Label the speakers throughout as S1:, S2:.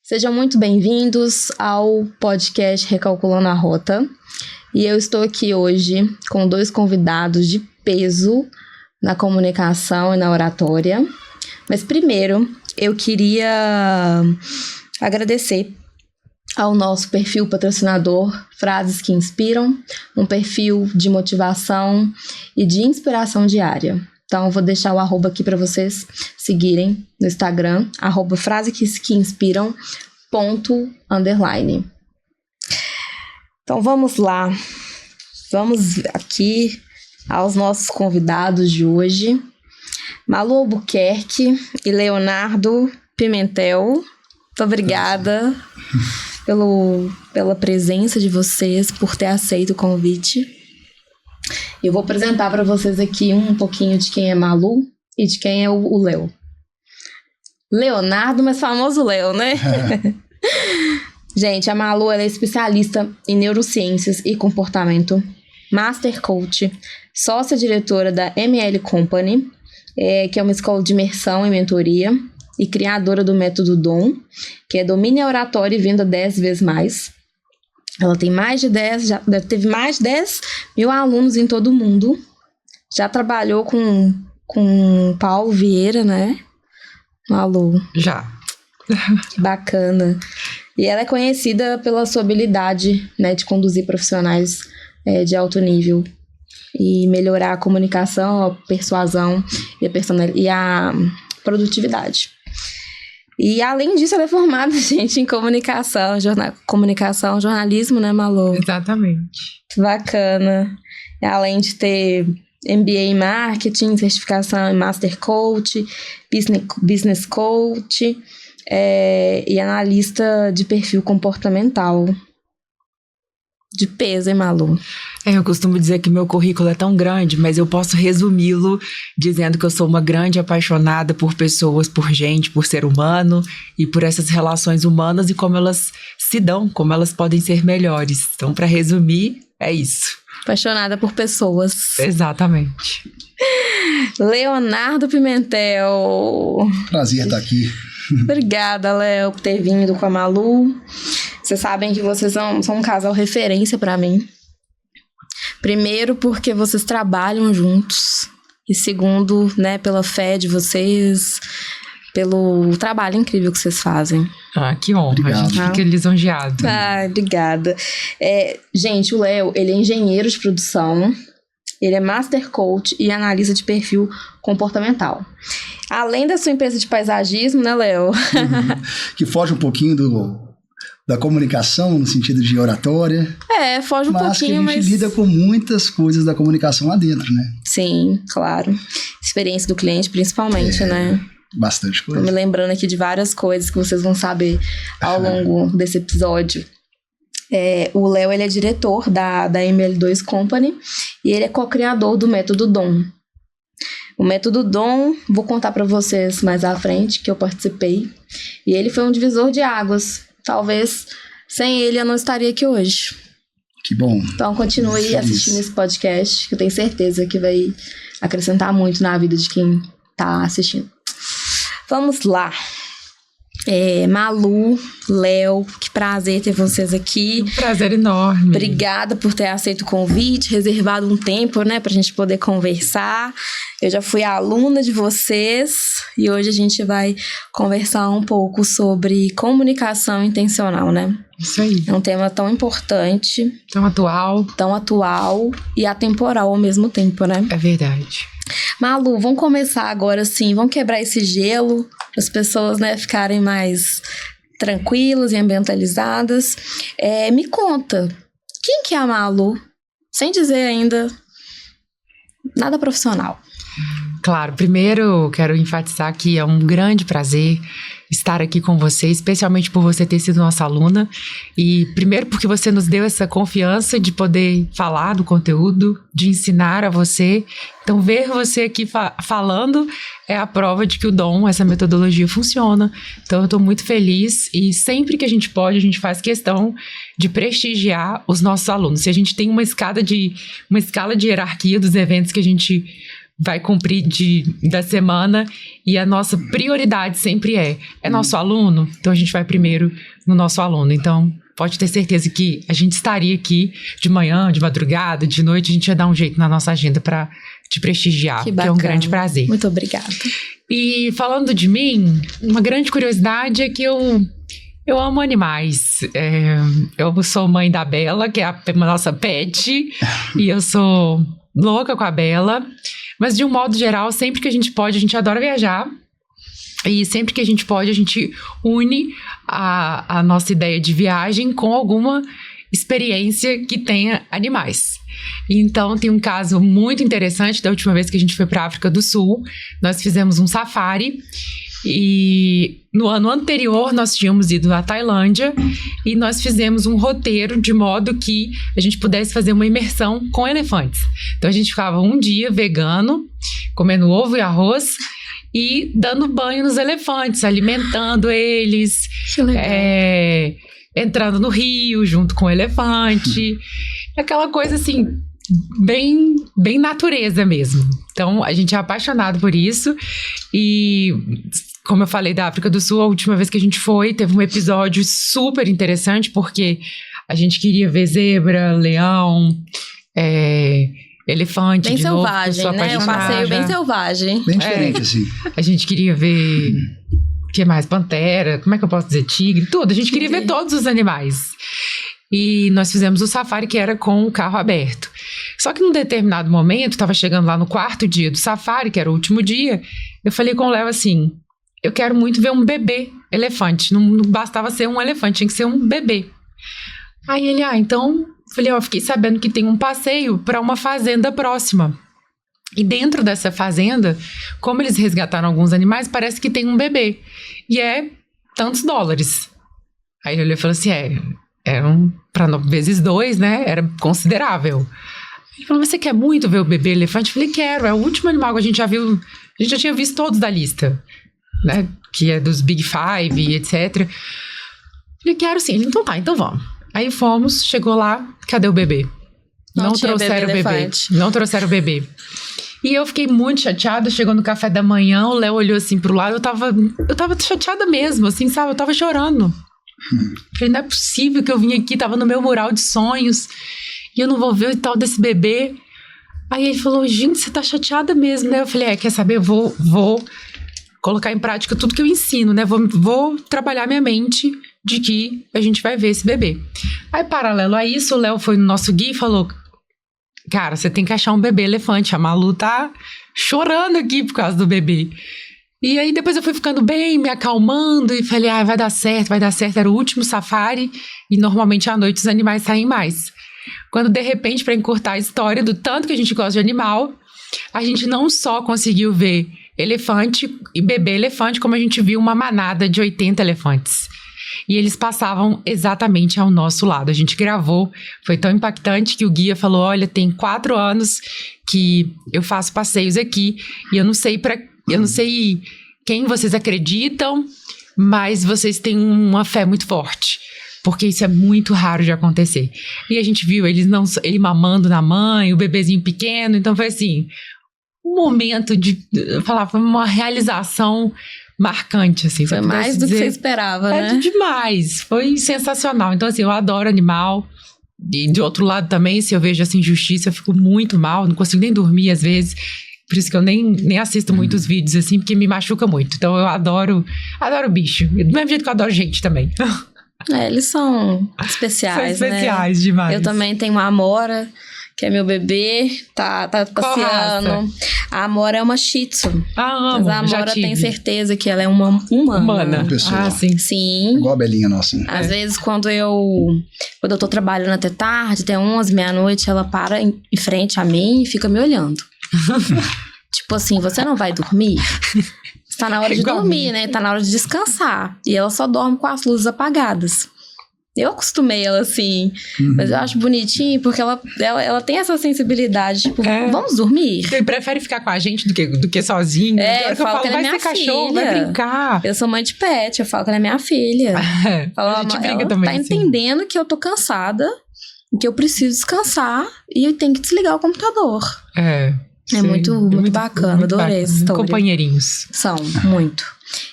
S1: Sejam muito bem-vindos ao podcast Recalculando a Rota. E eu estou aqui hoje com dois convidados de peso na comunicação e na oratória. Mas primeiro, eu queria agradecer ao nosso perfil patrocinador Frases que Inspiram, um perfil de motivação e de inspiração diária. Então, eu vou deixar o arroba aqui para vocês seguirem no Instagram, @frases-que-inspiram_. Então, vamos lá. Vamos aqui aos nossos convidados de hoje. Malu Albuquerque e Leonardo Pimentel. Muito obrigada pela presença de vocês, por ter aceito o convite. Eu vou apresentar para vocês aqui um pouquinho de quem é Malu e de quem é o Léo. Leonardo, mas famoso Léo, né? Gente, a Malu ela é especialista em neurociências e comportamento, Master Coach, sócia-diretora da ML Company, que é uma escola de imersão e mentoria, e criadora do método DOM, que é Domínio Oratório e Venda 10 vezes mais. Ela tem já teve mais de 10 mil alunos em todo o mundo. Já trabalhou com Paulo Vieira, né? Malu.
S2: Já.
S1: Que bacana. E ela é conhecida pela sua habilidade, né, de conduzir profissionais de alto nível e melhorar a comunicação, a persuasão e a produtividade. E além disso, ela é formada, gente, em comunicação, jornalismo, né, Malu?
S2: Exatamente.
S1: Bacana. Além de ter MBA em Marketing, certificação em Master Coach, Business Coach e analista de perfil comportamental. De peso, hein, Malu?
S2: Eu costumo dizer que meu currículo é tão grande, mas eu posso resumi-lo dizendo que eu sou uma grande apaixonada por pessoas, por gente, por ser humano e por essas relações humanas e como elas se dão, como elas podem ser melhores. Então, para resumir, é isso.
S1: Apaixonada por pessoas.
S2: Exatamente.
S1: Leonardo Pimentel.
S3: Prazer estar aqui.
S1: Obrigada, Léo, por ter vindo com a Malu. Vocês sabem que vocês são um casal referência pra mim. Primeiro, porque vocês trabalham juntos. E segundo, né, pela fé de vocês, pelo trabalho incrível que vocês fazem.
S2: Que honra. Obrigado. A gente fica lisonjeado.
S1: Obrigada. Gente, o Léo, ele é engenheiro de produção. Ele é Master Coach e analista de perfil comportamental. Além da sua empresa de paisagismo, né, Léo?
S3: Que foge um pouquinho da comunicação, no sentido de oratória.
S1: Foge um pouquinho,
S3: mas a gente lida com muitas coisas da comunicação lá dentro, né?
S1: Sim, claro. Experiência do cliente, principalmente, né?
S3: Bastante coisa.
S1: Tô me lembrando aqui de várias coisas que vocês vão saber ao longo desse episódio. O Léo, ele é diretor da ML2 Company e ele é co-criador do método DOM. O método DOM, vou contar para vocês mais à frente, que eu participei. E ele foi um divisor de águas. Talvez sem ele eu não estaria aqui hoje.
S3: Que bom.
S1: Então continue assistindo esse podcast, que eu tenho certeza que vai acrescentar muito na vida de quem tá assistindo. Vamos lá. Malu, Léo, que prazer ter vocês aqui.
S2: Um prazer enorme.
S1: Obrigada por ter aceito o convite, reservado um tempo, né, pra gente poder conversar. Eu já fui aluna de vocês e hoje a gente vai conversar um pouco sobre comunicação intencional, né?
S2: Isso aí.
S1: É um tema tão importante.
S2: Tão atual
S1: e atemporal ao mesmo tempo, né?
S2: É verdade.
S1: Malu, vamos começar agora assim, vamos quebrar esse gelo, para as pessoas, né, ficarem mais tranquilas e ambientalizadas. Me conta, quem que é a Malu? Sem dizer ainda nada profissional.
S2: Claro, primeiro quero enfatizar que é um grande prazer estar aqui com você, especialmente por você ter sido nossa aluna. E primeiro porque você nos deu essa confiança de poder falar do conteúdo, de ensinar a você. Então, ver você aqui falando é a prova de que o DOM, essa metodologia, funciona. Então, eu estou muito feliz e sempre que a gente pode, a gente faz questão de prestigiar os nossos alunos. Se a gente tem uma escala de hierarquia dos eventos que a gente vai cumprir da semana, e a nossa prioridade sempre é nosso aluno, então a gente vai primeiro no nosso aluno. Então, pode ter certeza que a gente estaria aqui de manhã, de madrugada, de noite, a gente ia dar um jeito na nossa agenda para te prestigiar, que é um grande prazer.
S1: Muito obrigada.
S2: E falando de mim, uma grande curiosidade é que eu amo animais. Eu sou mãe da Bela, que é a nossa pet, e eu sou louca com a Bela. Mas, de um modo geral, sempre que a gente pode, a gente adora viajar. E sempre que a gente pode, a gente une a nossa ideia de viagem com alguma experiência que tenha animais. Então, tem um caso muito interessante da última vez que a gente foi para a África do Sul. Nós fizemos um safari e no ano anterior nós tínhamos ido à Tailândia e nós fizemos um roteiro de modo que a gente pudesse fazer uma imersão com elefantes. Então, a gente ficava um dia vegano, comendo ovo e arroz e dando banho nos elefantes, alimentando eles,
S1: Que legal.
S2: entrando no rio junto com o elefante, aquela coisa assim, bem natureza mesmo. Então, a gente é apaixonado por isso e, como eu falei da África do Sul, a última vez que a gente foi, teve um episódio super interessante, porque a gente queria ver zebra, leão, elefante,
S1: Bem
S2: de novo,
S1: selvagem,
S2: sou
S1: né? Um
S2: apaixonada.
S1: passeio bem selvagem.
S3: Bem diferente, assim.
S2: A gente queria ver, o que mais? Pantera, como é que eu posso dizer? Tigre, tudo. A gente queria ver todos os animais. E nós fizemos o safari, que era com o carro aberto. Só que num determinado momento, estava chegando lá no 4º dia do safari, que era o último dia, eu falei com o Léo assim, eu quero muito ver um bebê elefante. Não bastava ser um elefante, tinha que ser um bebê. Aí ele, então... Falei, eu fiquei sabendo que tem um passeio para uma fazenda próxima. E dentro dessa fazenda, como eles resgataram alguns animais, parece que tem um bebê. E é tantos dólares. Aí ele olhou e falou assim, para vezes 2, né? Era considerável. Ele falou, mas você quer muito ver o bebê elefante? Eu falei, quero, é o último animal que a gente já viu. A gente já tinha visto todos da lista, né? Que é dos Big Five e etc. Eu falei, quero sim. Ele, então tá, então vamos. Aí fomos, chegou lá, cadê o bebê? Não trouxeram o bebê. Não trouxeram o bebê. E eu fiquei muito chateada, chegou no café da manhã, o Léo olhou assim pro lado, eu tava chateada mesmo, assim, sabe? Eu tava chorando. Falei, não é possível que eu vim aqui, tava no meu mural de sonhos, e eu não vou ver o tal desse bebê. Aí ele falou, gente, você tá chateada mesmo, né? Eu falei, quer saber, eu vou colocar em prática tudo que eu ensino, né? Vou trabalhar minha mente de que a gente vai ver esse bebê. Aí, paralelo a isso, o Léo foi no nosso guia e falou, cara, você tem que achar um bebê elefante, a Malu tá chorando aqui por causa do bebê. E aí depois eu fui ficando bem, me acalmando e falei, vai dar certo, era o último safari e normalmente à noite os animais saem mais. Quando de repente, para encurtar a história do tanto que a gente gosta de animal, a gente não só conseguiu ver elefante e bebê elefante, como a gente viu uma manada de 80 elefantes. E eles passavam exatamente ao nosso lado. A gente gravou, foi tão impactante que o guia falou, olha, tem 4 anos que eu faço passeios aqui e eu não sei quem vocês acreditam, mas vocês têm uma fé muito forte. Porque isso é muito raro de acontecer. E a gente viu ele mamando na mãe, o bebezinho pequeno, então foi assim, um momento foi uma realização marcante, assim.
S1: Foi mais do que você esperava, né?
S2: Demais. Foi sensacional. Então, assim, eu adoro animal. E de outro lado também, se eu vejo, assim, injustiça, eu fico muito mal. Não consigo nem dormir, às vezes. Por isso que eu nem assisto muitos vídeos, assim, porque me machuca muito. Então, eu adoro bicho. Do mesmo jeito que eu adoro gente também.
S1: Eles são especiais,
S2: são especiais,
S1: né?
S2: Demais.
S1: Eu também tenho uma Amora, que é meu bebê, tá passeando. A Amora é uma Shih Tzu.
S2: Amo,
S1: mas a Amora tem certeza que ela é uma humana.
S3: Pessoa.
S1: Sim.
S3: Igual a Belinha nossa.
S1: Às vezes, quando eu tô trabalhando até tarde, até 11, meia-noite, ela para em frente a mim e fica me olhando. Tipo assim, você não vai dormir? Tá na hora de dormir, né? Tá na hora de descansar. E ela só dorme com as luzes apagadas. Eu acostumei ela assim, mas eu acho bonitinho porque ela tem essa sensibilidade, tipo, vamos dormir?
S2: Ele prefere ficar com a gente do que sozinho.
S1: Eu falo que ela é minha filha.
S2: Cachorro, vai brincar.
S1: Eu sou mãe de pet, eu falo que ela é minha filha.
S2: A gente briga
S1: ela
S2: também,
S1: tá entendendo que eu tô cansada, que eu preciso descansar e eu tenho que desligar o computador. É muito bacana,
S2: muito
S1: adorei essa história.
S2: Companheirinhos.
S1: São, muito.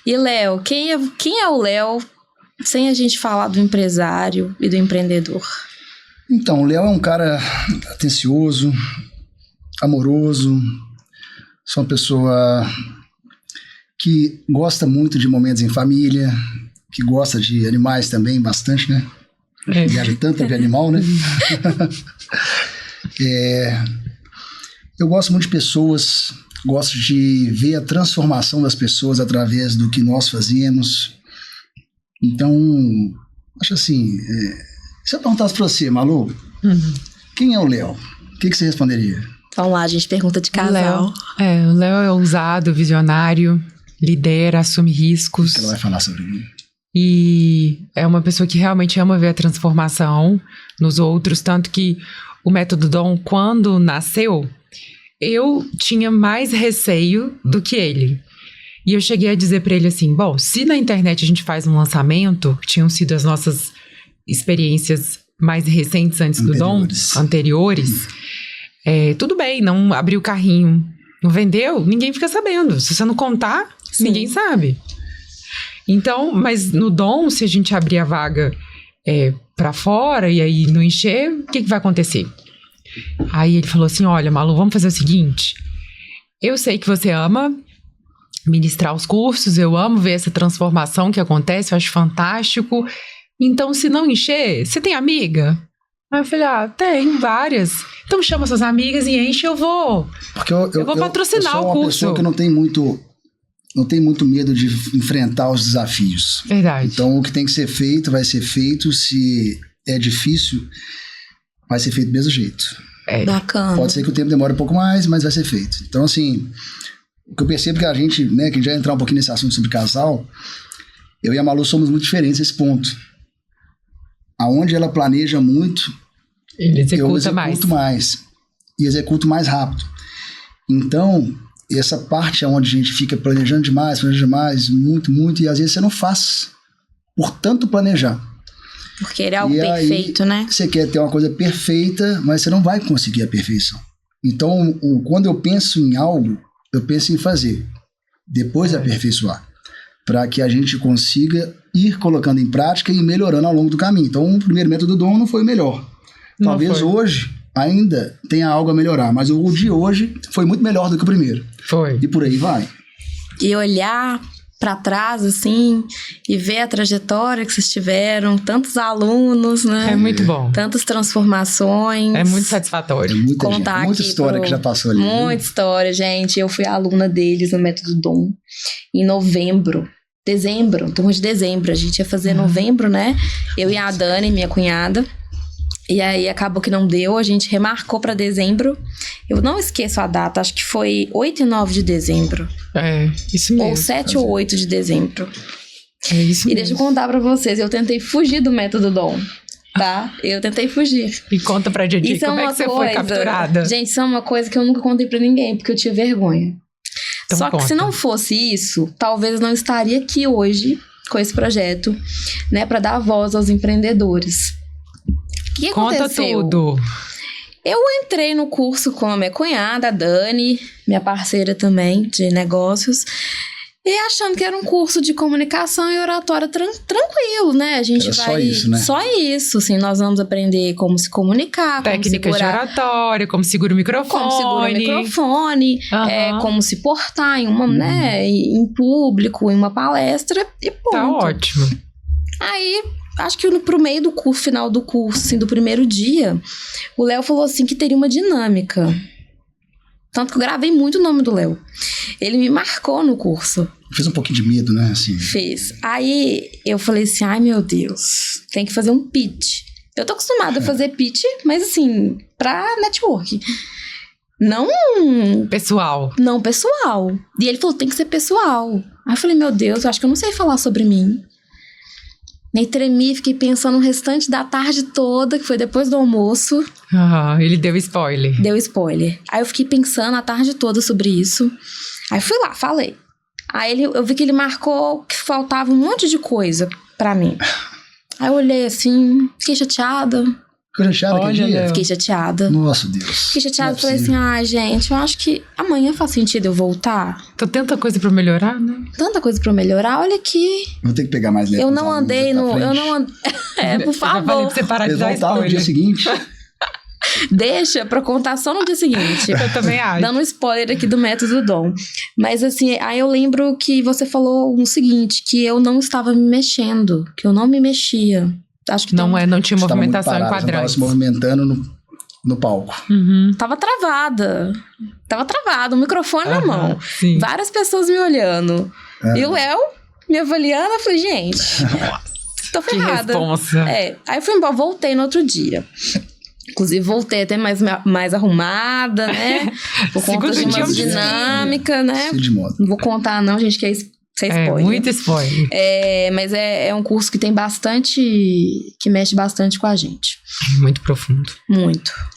S1: E Léo, quem é o Léo sem a gente falar do empresário e do empreendedor?
S3: Então, o Léo é um cara atencioso, amoroso, sou uma pessoa que gosta muito de momentos em família, que gosta de animais também, bastante, né? Viaja tanto para ver animal, né? Eu gosto muito de pessoas, gosto de ver a transformação das pessoas através do que nós fazemos. Então, acho assim, se eu perguntasse para você, Malu, quem é o Léo? O que você responderia?
S1: Vamos lá, a gente pergunta de casal.
S2: O Léo é ousado, visionário, lidera, assume riscos.
S3: O que ela vai falar sobre mim?
S2: E é uma pessoa que realmente ama ver a transformação nos outros, tanto que o Método Dom, quando nasceu, eu tinha mais receio do que ele. E eu cheguei a dizer pra ele assim, bom, se na internet a gente faz um lançamento, que tinham sido as nossas experiências mais recentes antes do Dom, anteriores, tudo bem, não abrir o carrinho, não vendeu, ninguém fica sabendo. Se você não contar, ninguém sabe. Então, mas no Dom, se a gente abrir a vaga pra fora e aí não encher, o que vai acontecer? Aí ele falou assim, olha, Malu, vamos fazer o seguinte, eu sei que você ama ministrar os cursos, eu amo ver essa transformação que acontece, eu acho fantástico. Então, se não encher, você tem amiga? Aí eu falei, tenho várias. Então chama suas amigas e enche, eu vou. Porque eu vou patrocinar o curso. Eu sou uma
S3: pessoa que não tem muito medo de enfrentar os desafios.
S2: Verdade.
S3: Então, o que tem que ser feito, vai ser feito. Se é difícil, vai ser feito do mesmo jeito.
S1: Bacana.
S3: Pode ser que o tempo demore um pouco mais, mas vai ser feito. Então, assim, o que eu percebo é que a gente, né, que a gente vai entrar um pouquinho nesse assunto sobre casal, eu e a Malu somos muito diferentes nesse ponto. Aonde ela planeja muito,
S2: eu
S3: executo mais. E executo mais rápido. Então, essa parte onde a gente fica planejando demais, muito, e às vezes você não faz por tanto planejar.
S1: Porque ele é algo perfeito, né?
S3: Você quer ter uma coisa perfeita, mas você não vai conseguir a perfeição. Então, quando eu penso em algo, eu penso em fazer, depois aperfeiçoar, para que a gente consiga ir colocando em prática e melhorando ao longo do caminho. Então, o primeiro método Dom não foi o melhor. Talvez hoje ainda tenha algo a melhorar, mas o de hoje foi muito melhor do que o primeiro.
S2: Foi.
S3: E por aí vai.
S1: E olhar para trás, assim, e ver a trajetória que vocês tiveram, tantos alunos, né?
S2: É muito bom.
S1: Tantas transformações.
S2: É muito satisfatório.
S3: Muita história que já passou ali.
S1: Muita história, gente. Eu fui aluna deles no Método Dom em turma de dezembro. A gente ia fazer novembro, né? Eu e a Dani, minha cunhada. E aí acabou que não deu, a gente remarcou para dezembro. Eu não esqueço a data, acho que foi 8 e 9 de dezembro.
S2: Isso mesmo.
S1: Ou 7 ou 8 de dezembro.
S2: É isso mesmo.
S1: E deixa eu contar pra vocês, eu tentei fugir do Método Dom, tá? Eu tentei fugir.
S2: E conta pra Didi, como é que você foi capturada?
S1: Gente, isso é uma coisa que eu nunca contei pra ninguém, porque eu tinha vergonha.
S2: Então
S1: Só que se não fosse isso, talvez eu não estaria aqui hoje com esse projeto, né? Pra dar voz aos empreendedores. O que aconteceu?
S2: Conta tudo.
S1: Eu entrei no curso com a minha cunhada, a Dani, minha parceira também de negócios, e achando que era um curso de comunicação e oratória tranquilo, né? A gente vai...
S3: Só isso, né?
S1: Só isso, assim, nós vamos aprender como se comunicar,
S2: técnicas de oratória, como segura o microfone.
S1: Como se portar né, em público, em uma palestra e ponto.
S2: Tá ótimo.
S1: Aí... Acho que pro meio do curso, final do curso, assim, do primeiro dia, o Léo falou assim que teria uma dinâmica. Tanto que eu gravei muito o nome do Léo. Ele me marcou no curso.
S3: Fez um pouquinho de medo, né? Assim.
S1: Fez. Aí eu falei assim, ai meu Deus, tem que fazer um pitch. Eu tô acostumada a fazer pitch, mas assim, pra network. Não...
S2: Pessoal.
S1: Não pessoal. E ele falou, tem que ser pessoal. Aí eu falei, meu Deus, eu acho que eu não sei falar sobre mim. Nem tremi, fiquei pensando o restante da tarde toda, que foi depois do almoço.
S2: Ele deu spoiler.
S1: Deu spoiler. Aí eu fiquei pensando a tarde toda sobre isso. Aí fui lá, falei. Aí eu vi que ele marcou que faltava um monte de coisa pra mim. Aí eu olhei assim, fiquei chateada.
S3: Ficou chateada aquele dia?
S2: Léo.
S1: Fiquei chateada.
S3: Nossa, Deus.
S1: Fiquei chateada,
S3: Não é
S1: falei assim,
S3: possível.
S1: gente, eu acho que amanhã faz sentido eu voltar.
S2: Então, tanta coisa pra melhorar, né?
S1: Tanta coisa pra eu melhorar, olha aqui.
S3: Vou ter que pegar mais leve.
S1: Eu
S3: com os
S1: não
S3: alunos
S1: andei
S3: aqui pra
S1: no... Eu
S3: frente.
S1: não andei... por
S2: Eu já falei
S1: favor.
S2: pra você parar de
S3: Eles
S2: dar
S3: voltaram no dia
S2: spoiler.
S3: seguinte.
S1: Deixa pra contar só no dia seguinte.
S2: Eu também acho.
S1: Dando um spoiler aqui do método Dom. Mas assim, aí eu lembro que você falou o seguinte, que eu não estava me mexendo, que eu não me mexia. Acho que
S2: Não tinha
S3: Você tava muito
S2: movimentação em
S3: parado, você não tava
S2: quadrantes.
S3: se movimentando no palco.
S2: Uhum.
S1: Tava travada. O microfone na mão.
S2: Sim.
S1: Várias pessoas me olhando.
S3: É.
S1: E o Léo me avaliando, eu falei, gente, tô
S2: Que
S1: ferrada.
S2: responsa.
S1: Aí eu fui embora, voltei no outro dia. Inclusive, voltei até mais arrumada, né? Por conta de
S2: Segundo dia,
S1: uma
S2: um desfile.
S1: dinâmica, né?
S3: Assim de modo.
S1: Não vou contar não, gente, que é spoiler.
S2: Muito spoiler.
S1: Mas é um curso que tem bastante... que mexe bastante com a gente.
S2: Muito profundo.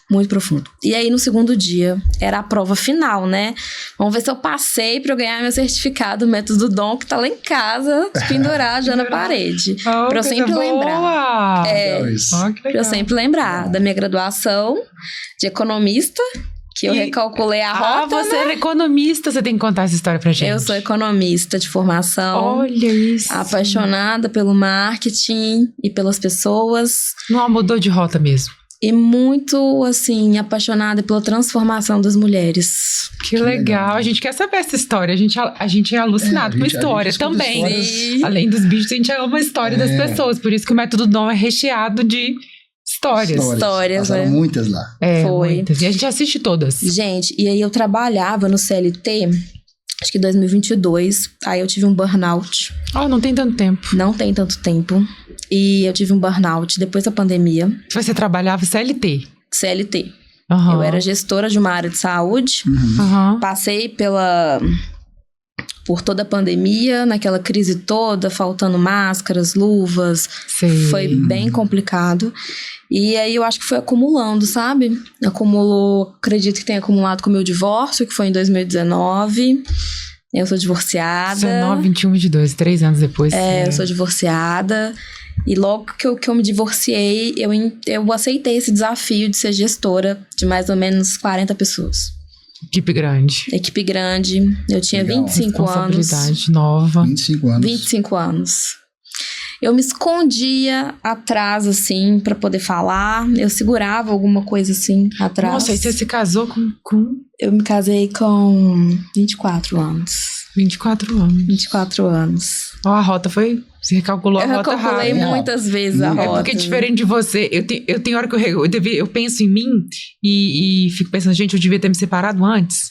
S1: Muito profundo. E aí, no segundo dia, era a prova final, né? Vamos ver se eu passei pra eu ganhar meu certificado, o método Dom, que tá lá em casa, pendurado já na parede.
S2: Oh,
S1: Pra eu sempre lembrar.
S3: Legal isso.
S2: Oh, que
S1: Pra eu
S2: legal.
S1: sempre lembrar da minha graduação de economista, que eu
S2: E-
S1: recalculei a rota,
S2: você
S1: né?
S2: é economista, você tem que contar essa história pra gente.
S1: Eu sou economista de formação.
S2: Olha isso.
S1: Apaixonada pelo marketing e pelas pessoas.
S2: Não, mudou de rota mesmo.
S1: E muito, assim, apaixonada pela transformação das mulheres.
S2: Que legal.
S3: legal.
S2: A gente quer saber essa história. A gente é alucinado
S3: É,
S2: com
S3: a gente
S2: história
S3: escuta
S2: também.
S3: histórias.
S1: Sim.
S2: Além dos bichos, a gente ama a história das pessoas. Por isso que o método Dom é recheado de histórias.
S1: Histórias,
S3: Passaram
S1: né?
S3: muitas lá.
S2: É,
S1: Foi.
S2: muitas. E a gente assiste todas.
S1: Gente, e aí eu trabalhava no CLT, acho que em 2022. Aí eu tive um burnout.
S2: Não tem tanto tempo.
S1: Não tem tanto tempo. E eu tive um burnout depois da pandemia.
S2: Você trabalhava CLT.
S1: CLT.
S2: Aham.
S1: Eu era gestora de uma área de saúde.
S3: Uhum.
S2: Aham.
S1: Passei por toda a pandemia, naquela crise toda, faltando máscaras, luvas.
S2: Sei.
S1: Foi bem complicado. E aí eu acho que foi acumulando, sabe? Acredito que tenha acumulado com o meu divórcio, que foi em 2019. Eu sou divorciada.
S2: 19, 21, 22, 3 anos depois.
S1: Eu sou divorciada. E logo que eu me divorciei, eu aceitei esse desafio de ser gestora de mais ou menos 40 pessoas.
S2: Equipe grande.
S1: Equipe grande. Eu tinha
S3: Legal.
S1: 25 anos.
S2: Responsabilidade nova.
S3: 25 anos.
S1: 25 anos. Eu me escondia atrás, assim, pra poder falar. Eu segurava alguma coisa, assim, atrás.
S2: Nossa, aí você se casou com
S1: Eu me casei com 24 anos.
S2: 24 anos.
S1: 24 anos.
S2: A rota foi... Você recalculou a
S1: Eu
S2: rota
S1: calculei
S2: rápido.
S1: muitas vezes a
S3: É
S1: rota.
S2: Porque diferente de você, eu tenho hora que eu penso em mim e fico pensando, gente, eu devia ter me separado antes.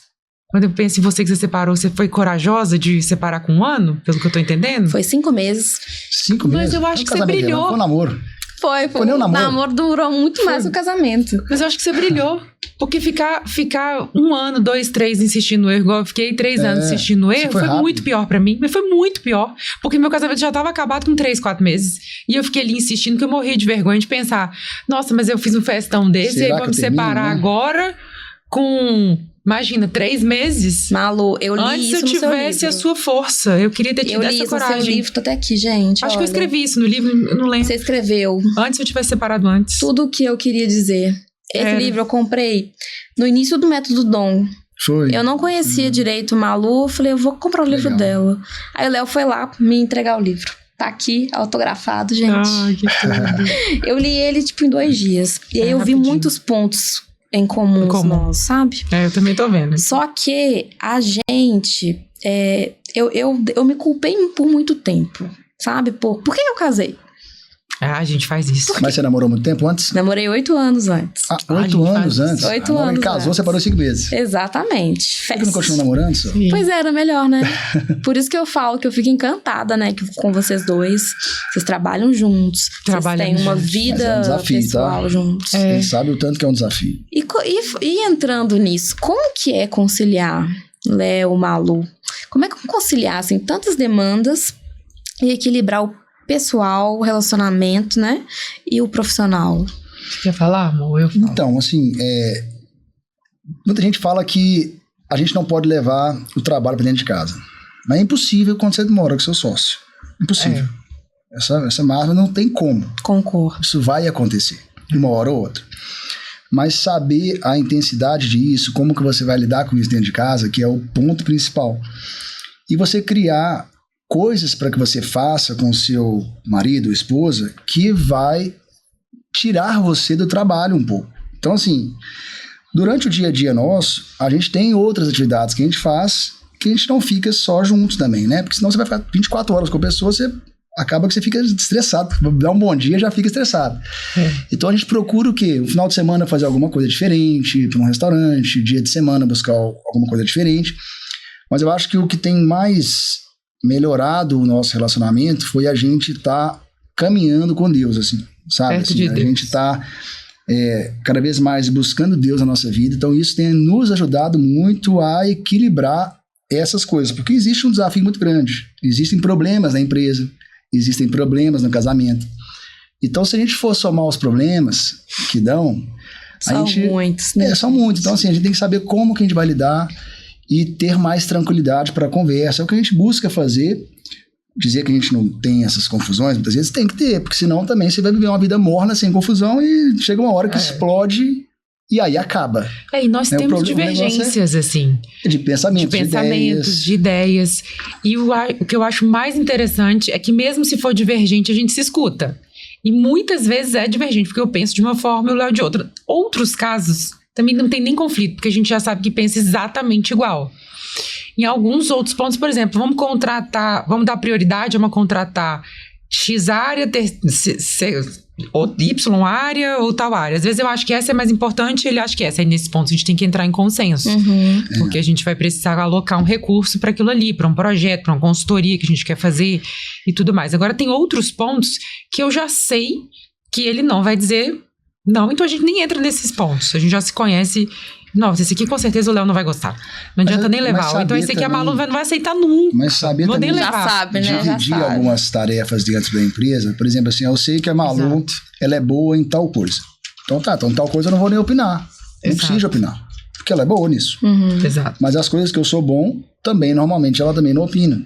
S2: Quando eu penso em você que você separou, você foi corajosa de separar com 1 ano, pelo que eu tô entendendo?
S1: Foi 5 meses.
S3: 5
S2: Mas
S3: meses.
S2: eu acho
S3: Um
S2: que você
S3: casamento,
S2: brilhou.
S3: Não foi um namoro.
S1: Foi
S3: Foi nem um
S1: o
S3: namoro.
S1: namoro durou muito mais que o casamento.
S2: Mas eu acho que você brilhou. Porque ficar 1 ano, 2, 3 insistindo no erro, igual eu fiquei 3 anos insistindo no erro,
S3: foi
S2: foi
S3: rápido.
S2: muito pior pra mim. Mas foi muito pior. Porque meu casamento já tava acabado com 3, 4 meses. E eu fiquei ali insistindo que eu morria de vergonha de pensar, nossa, mas eu fiz um festão desse,
S3: Será
S2: e aí
S3: que
S2: vamos
S3: eu termino,
S2: separar
S3: né?
S2: agora com, imagina, 3 meses.
S1: Malu, eu li
S2: Antes
S1: isso
S2: eu
S1: no seu
S2: tivesse
S1: livro.
S2: a sua força. Eu queria ter tido
S1: Eu li
S2: essa
S1: isso no seu
S2: coragem.
S1: livro, tá até aqui, gente.
S2: Acho que eu
S1: olha.
S2: escrevi isso no livro, eu não lembro.
S1: Você escreveu
S2: Antes eu tivesse separado antes.
S1: tudo o que eu queria dizer. Esse
S2: Era.
S1: livro eu comprei no início do método Dom.
S3: Foi.
S1: Eu não conhecia direito Malu, eu falei, eu vou comprar o livro
S3: Legal.
S1: dela. Aí o Léo foi lá me entregar o livro. Tá aqui, autografado, gente.
S2: Ai, que tudo.
S1: Eu li ele, tipo, em 2 dias. E aí eu vi
S2: rapidinho.
S1: muitos pontos em comum,
S2: Em comum.
S1: nós, sabe?
S2: Eu também tô vendo.
S1: Só que a gente... eu me culpei por muito tempo, sabe? Por que eu casei?
S2: A gente faz isso.
S3: Mas você namorou muito tempo antes?
S1: Namorei 8 anos antes.
S3: Ah,
S2: A
S3: 8
S2: gente
S3: anos
S2: faz
S3: antes?
S1: 8
S3: Agora
S1: anos
S3: ele casou,
S1: antes.
S3: separou 5 meses.
S1: Exatamente.
S3: Por que não continuou namorando, só?
S1: Pois era melhor, né? Por isso que eu falo que eu fico encantada, né? Com vocês dois. Vocês trabalham juntos.
S2: Trabalham
S1: vocês têm uma
S2: juntos.
S1: vida
S3: Mas é um desafio,
S1: pessoal
S3: tá?
S1: juntos.
S3: Ele sabe o tanto que é um desafio.
S1: E entrando nisso, como que é conciliar, Léo, Malu? Como é que conciliar, assim, tantas demandas e equilibrar o pessoal, o relacionamento, né? E o profissional?
S2: Você quer falar, amor? Eu falo.
S3: Então, assim, muita gente fala que a gente não pode levar o trabalho para dentro de casa. Mas é impossível quando você mora com seu sócio. Impossível. Essa máxima não tem como.
S1: Concordo.
S3: Isso vai acontecer. uma hora ou outra. Mas saber a intensidade disso, como que você vai lidar com isso dentro de casa, que é o ponto principal. E você criar coisas para que você faça com o seu marido ou esposa que vai tirar você do trabalho um pouco. Então, assim, durante o dia a dia nosso, a gente tem outras atividades que a gente faz que a gente não fica só juntos também, né? Porque senão você vai ficar 24 horas com a pessoa, você acaba que você fica estressado. Dá um bom dia, já fica estressado. Então a gente procura o quê? No final de semana fazer alguma coisa diferente, ir para um restaurante, dia de semana buscar alguma coisa diferente. Mas eu acho que o que tem mais melhorado o nosso relacionamento foi a gente estar caminhando com Deus, assim, sabe? Assim, a gente está cada vez mais buscando Deus na nossa vida. Então isso tem nos ajudado muito a equilibrar essas coisas, porque existe um desafio muito grande. Existem problemas na empresa, existem problemas no casamento. Então, se a gente for somar os problemas que dão...
S1: São muitos, né?
S3: São muitos. Então, assim, a gente tem que saber como que a gente vai lidar e ter mais tranquilidade para a conversa. É o que a gente busca fazer. Dizer que a gente não tem essas confusões, muitas vezes tem que ter, porque senão também você vai viver uma vida morna, sem confusão, e chega uma hora que explode... E aí acaba.
S2: E nós temos divergências, assim.
S3: De pensamentos,
S2: de ideias. E o que eu acho mais interessante é que mesmo se for divergente, a gente se escuta. E muitas vezes é divergente, porque eu penso de uma forma e o Léo de outra. Outros casos também não tem nem conflito, porque a gente já sabe que pensa exatamente igual. Em alguns outros pontos, por exemplo, vamos dar prioridade a uma contratar X área, ou Y área ou tal área. Às vezes eu acho que essa é mais importante, ele acha que essa. Aí nesse ponto a gente tem que entrar em consenso. Porque a gente vai precisar alocar um recurso para aquilo ali, para um projeto, para uma consultoria que a gente quer fazer e tudo mais. Agora tem outros pontos que eu já sei que ele não vai dizer não, então a gente nem entra nesses pontos. A gente já se conhece. Não, esse aqui com certeza o Léo não vai gostar. Não adianta nem levar. Então esse aqui a Malu não vai aceitar nunca.
S3: Mas saber também
S1: já sabe, né?
S3: Dividir algumas tarefas dentro da empresa. Por exemplo, assim, eu sei que a Malu, ela é boa em tal coisa. Então então tal coisa eu não vou nem opinar. Não preciso opinar. Porque ela é boa nisso.
S2: Exato.
S3: Mas as coisas que eu sou bom, também, normalmente, ela também não opina.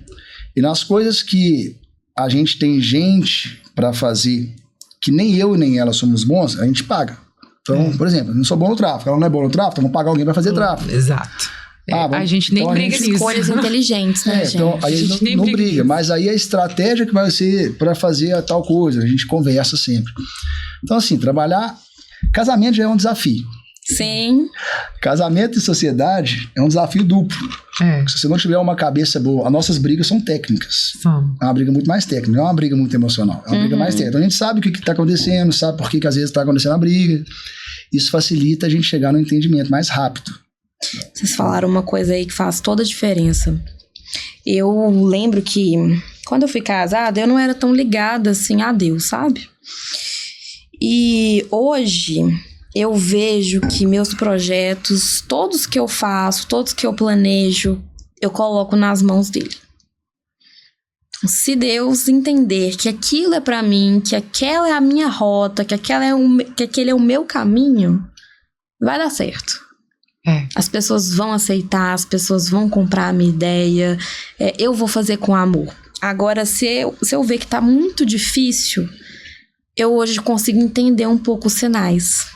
S3: E nas coisas que a gente tem gente para fazer, que nem eu e nem ela somos bons, a gente paga. Então, por exemplo, eu não sou bom no tráfego, ela não é boa no tráfego, então vamos pagar alguém para fazer tráfego.
S2: Exato. A gente nem briga nisso.
S1: Escolhas inteligentes, né, gente?
S3: Então, aí a gente não briga, mas aí a estratégia que vai ser para fazer a tal coisa, a gente conversa sempre. Então, assim, trabalhar... Casamento já é um desafio.
S1: Sim.
S3: Casamento e sociedade é um desafio duplo. Se você não tiver uma cabeça boa... As nossas brigas são técnicas. É uma briga muito mais técnica, não é uma briga muito emocional. É uma briga mais técnica. Então, a gente sabe o que está acontecendo, sabe por que às vezes está acontecendo a briga. Isso facilita a gente chegar no entendimento mais rápido.
S1: Vocês falaram uma coisa aí que faz toda a diferença. Eu lembro que quando eu fui casada, eu não era tão ligada assim a Deus, sabe? E hoje eu vejo que meus projetos, todos que eu faço, todos que eu planejo, eu coloco nas mãos dele. Se Deus entender que aquilo é pra mim, que aquela é a minha rota, que aquele é o meu caminho, vai dar certo. As pessoas vão aceitar, as pessoas vão comprar a minha ideia, eu vou fazer com amor. Agora, se eu ver que tá muito difícil, eu hoje consigo entender um pouco os sinais.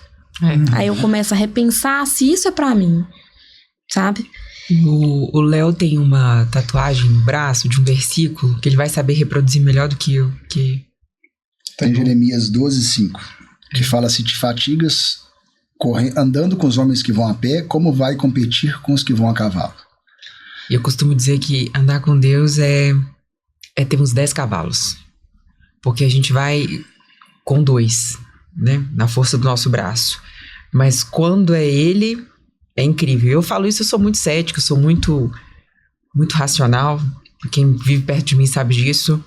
S1: Aí eu começo a repensar se isso é pra mim, sabe?
S2: O Léo tem uma tatuagem no braço de um versículo que ele vai saber reproduzir melhor do que eu.
S3: Tá em Jeremias 12:5, que fala: se te fatigas andando com os homens que vão a pé, como vai competir com os que vão a cavalo?
S2: Eu costumo dizer que andar com Deus é ter uns 10 cavalos. Porque a gente vai com 2, né? Na força do nosso braço. Mas quando é Ele, é incrível. Eu falo isso, eu sou muito cético, eu sou muito, muito racional. Quem vive perto de mim sabe disso.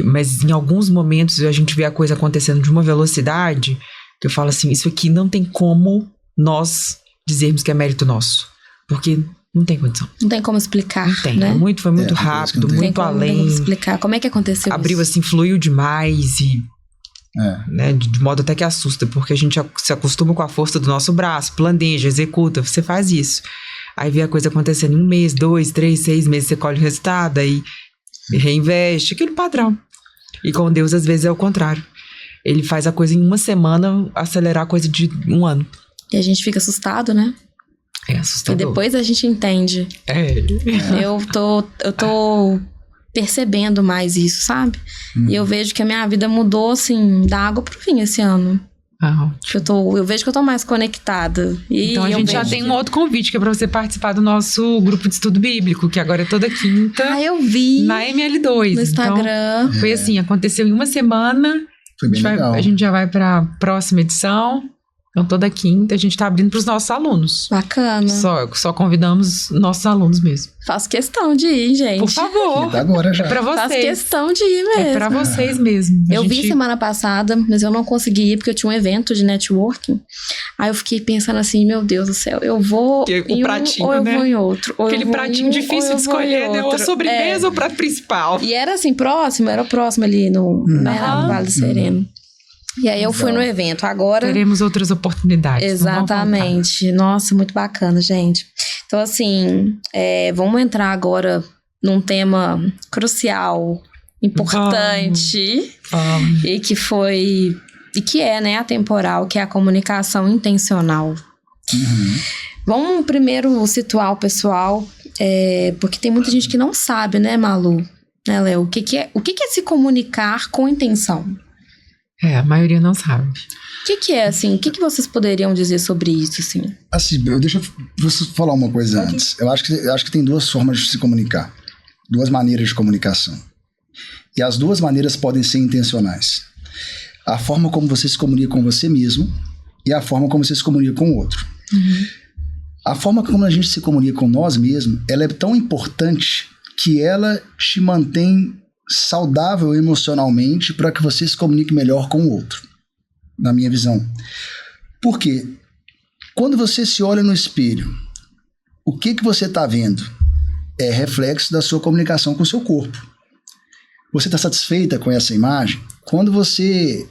S2: Mas em alguns momentos a gente vê a coisa acontecendo de uma velocidade que eu falo assim, isso aqui não tem como nós dizermos que é mérito nosso. Porque não tem condição.
S1: Não tem como explicar,
S2: não tem.
S1: Né?
S2: Foi muito rápido, muito além.
S1: Não tem como explicar. Como é que aconteceu
S2: Abriu
S1: isso?
S2: assim, fluiu demais e... Né, de modo até que assusta, porque a gente se acostuma com a força do nosso braço, planeja, executa, você faz isso. Aí vê a coisa acontecendo em 1 mês, 2, 3, 6 meses, você colhe o resultado, aí reinveste, aquele padrão. E com Deus, às vezes, é o contrário. ele faz a coisa em uma semana acelerar a coisa de 1 ano.
S1: E a gente fica assustado, né?
S2: É assustador.
S1: E depois a gente entende. Eu tô percebendo mais isso, sabe? E eu vejo que a minha vida mudou, assim, da água pro vinho esse ano. Eu vejo que eu tô mais conectada.
S2: Então a gente já tem um outro convite, que é pra você participar do nosso grupo de estudo bíblico, que agora é toda quinta.
S1: Eu vi.
S2: Na ML2.
S1: No Instagram.
S2: Então, foi assim, aconteceu em uma semana.
S3: Foi bem legal.
S2: A gente já vai pra próxima edição. Então, toda quinta a gente tá abrindo pros nossos alunos.
S1: Bacana.
S2: Só convidamos nossos alunos mesmo.
S1: Faço questão de ir, gente.
S2: Por favor.
S3: Tá agora já.
S2: É pra vocês.
S1: Faço questão de ir mesmo.
S2: É pra vocês mesmo.
S1: Eu vi semana passada, mas eu não consegui ir porque eu tinha um evento de networking. Aí eu fiquei pensando assim, meu Deus do céu, eu vou em
S2: pratinho,
S1: ou eu
S2: né?
S1: vou em outro. Ou
S2: aquele pratinho difícil de escolher, né? Ou a sobremesa ou o prato principal.
S1: E era assim, era próximo ali no Vale do Sereno. E aí eu fui no evento. Agora
S2: teremos outras oportunidades.
S1: Exatamente. Nossa, muito bacana, gente. Então, assim, vamos entrar agora num tema crucial, importante, e que é, né, atemporal, que é a comunicação intencional. Vamos primeiro situar o pessoal, porque tem muita gente que não sabe, né, Malu? Né, Léo? O que é se comunicar com intenção?
S2: A maioria não sabe.
S1: O que é, assim? O que vocês poderiam dizer sobre isso, assim?
S3: Assim, deixa eu falar uma coisa antes. Eu acho que tem 2 formas de se comunicar. 2 maneiras de comunicação. E as 2 maneiras podem ser intencionais. A forma como você se comunica com você mesmo e a forma como você se comunica com o outro. A forma como a gente se comunica com nós mesmos, ela é tão importante que ela te mantém saudável emocionalmente para que você se comunique melhor com o outro, na minha visão. Porque quando você se olha no espelho, o que você está vendo é reflexo da sua comunicação com o seu corpo. Você está satisfeita com essa imagem? Quando você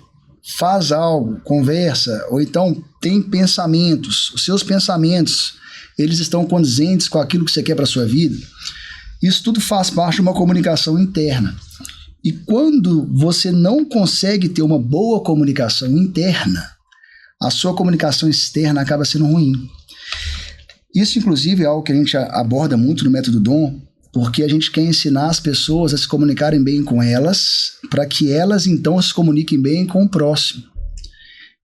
S3: faz algo, conversa, ou então tem pensamentos, os seus pensamentos, eles estão condizentes com aquilo que você quer para a sua vida, isso tudo faz parte de uma comunicação interna. E quando você não consegue ter uma boa comunicação interna, a sua comunicação externa acaba sendo ruim. Isso, inclusive, é algo que a gente aborda muito no Método Dom, porque a gente quer ensinar as pessoas a se comunicarem bem com elas, para que elas, então, se comuniquem bem com o próximo.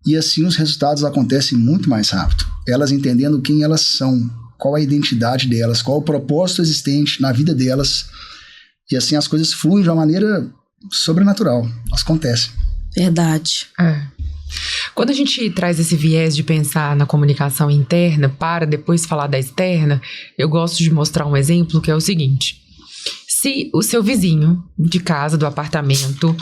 S3: E assim os resultados acontecem muito mais rápido. Elas entendendo quem elas são, qual a identidade delas, qual o propósito existente na vida delas. E assim as coisas fluem de uma maneira sobrenatural. Elas acontecem.
S1: Verdade.
S2: Quando a gente traz esse viés de pensar na comunicação interna para depois falar da externa, eu gosto de mostrar um exemplo que é o seguinte. Se o seu vizinho de casa, do apartamento,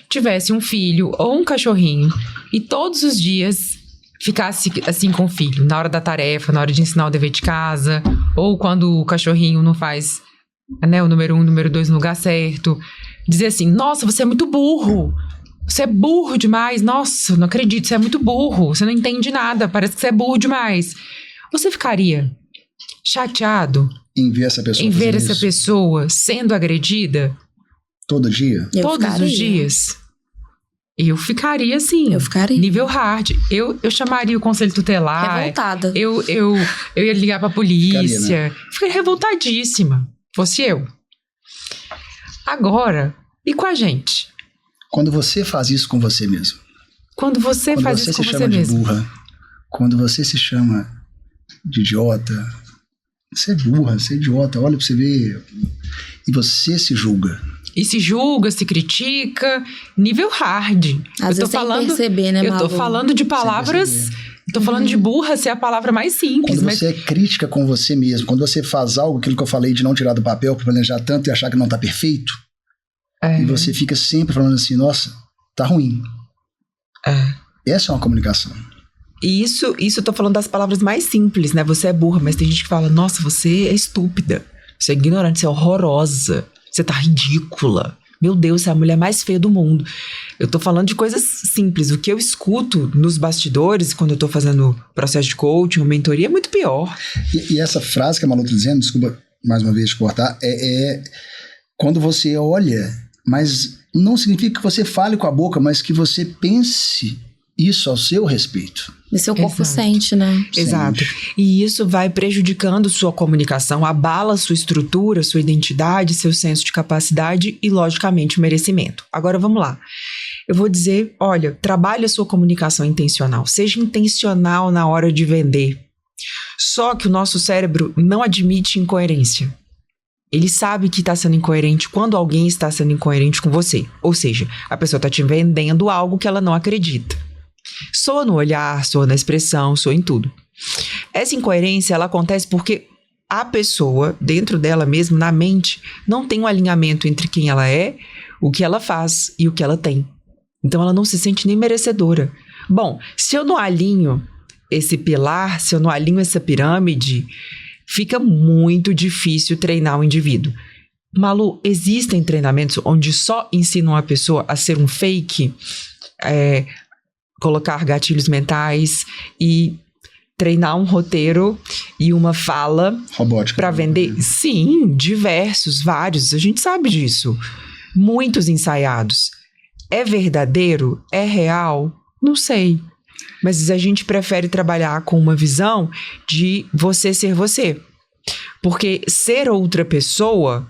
S2: tivesse um filho ou um cachorrinho e todos os dias ficasse assim com o filho, na hora da tarefa, na hora de ensinar o dever de casa, ou quando o cachorrinho não faz, né, o número 1, o número 2 no lugar certo, dizer assim, nossa, você é muito burro, você é burro demais, nossa, não acredito, você é muito burro, você não entende nada, parece que você é burro demais. Você ficaria chateado
S3: em ver essa
S2: pessoa sendo agredida?
S3: Todo dia?
S2: Todos os dias? Eu ficaria assim.
S1: Eu ficaria.
S2: Nível hard. Eu chamaria o conselho tutelar.
S1: Revoltada.
S2: Eu ia ligar pra polícia.
S3: Ficaria, né?
S2: Ficaria revoltadíssima. Fosse eu. Agora, e com a gente?
S3: Quando você faz isso com você mesmo.
S2: Quando você faz isso com você mesmo. Quando você se chama de
S3: burra. Quando você se chama de idiota. Você é burra, você é idiota. Olha pra você ver. E você se julga.
S2: E se julga, se critica, nível hard.
S1: Às vezes sem perceber, né,
S2: Eu tô falando de palavras, tô falando de burra ser a palavra mais simples.
S3: Quando você é crítica com você mesmo, quando você faz algo, aquilo que eu falei de não tirar do papel, planejar tanto e achar que não tá perfeito, e você fica sempre falando assim, nossa, tá ruim. Essa é uma comunicação.
S2: E isso eu tô falando das palavras mais simples, né? Você é burra, mas tem gente que fala, nossa, você é estúpida, você é ignorante, você é horrorosa. Você tá ridícula. Meu Deus, você é a mulher mais feia do mundo. Eu tô falando de coisas simples. O que eu escuto nos bastidores, quando eu tô fazendo processo de coaching ou mentoria, é muito pior.
S3: E essa frase que a Malu tá dizendo, desculpa mais uma vez te cortar, é quando você olha, mas não significa que você fale com a boca, mas que você pense isso ao seu respeito.
S1: E seu corpo
S2: Exato.
S1: sente, né?
S2: Exato. E isso vai prejudicando sua comunicação, abala sua estrutura, sua identidade, seu senso de capacidade e, logicamente, o merecimento. Agora, vamos lá. Eu vou dizer, olha, trabalhe a sua comunicação intencional. Seja intencional na hora de vender. Só que o nosso cérebro não admite incoerência. Ele sabe que está sendo incoerente quando alguém está sendo incoerente com você. Ou seja, a pessoa está te vendendo algo que ela não acredita. Soa no olhar, soa na expressão, soa em tudo. Essa incoerência, ela acontece porque a pessoa, dentro dela mesma, na mente, não tem um alinhamento entre quem ela é, o que ela faz e o que ela tem. Então, ela não se sente nem merecedora. Bom, se eu não alinho esse pilar, se eu não alinho essa pirâmide, fica muito difícil treinar o indivíduo. Malu, existem treinamentos onde só ensinam a pessoa a ser um fake, colocar gatilhos mentais e treinar um roteiro e uma fala
S3: Robótica.
S2: para vender? Sim, diversos, vários, a gente sabe disso. Muitos ensaiados. É verdadeiro? É real? Não sei. Mas a gente prefere trabalhar com uma visão de você ser você. Porque ser outra pessoa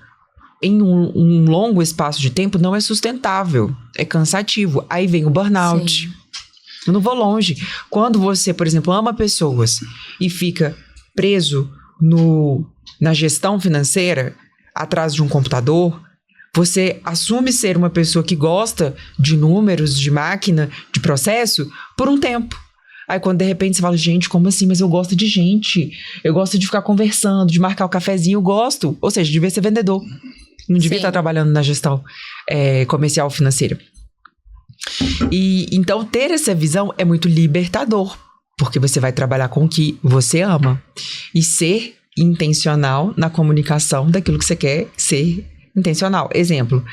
S2: em um longo espaço de tempo não é sustentável. É cansativo. Aí vem o burnout.
S1: Sim.
S2: Eu não vou longe. Quando você, por exemplo, ama pessoas e fica preso na gestão financeira, atrás de um computador, você assume ser uma pessoa que gosta de números, de máquina, de processo, por um tempo. Aí quando de repente você fala, gente, como assim? Mas eu gosto de gente. Eu gosto de ficar conversando, de marcar o cafezinho, eu gosto. Ou seja, devia ser vendedor. Não devia estar trabalhando na gestão comercial financeira. E então ter essa visão é muito libertador, porque você vai trabalhar com o que você ama e ser intencional na comunicação daquilo que você quer ser intencional. Exemplo,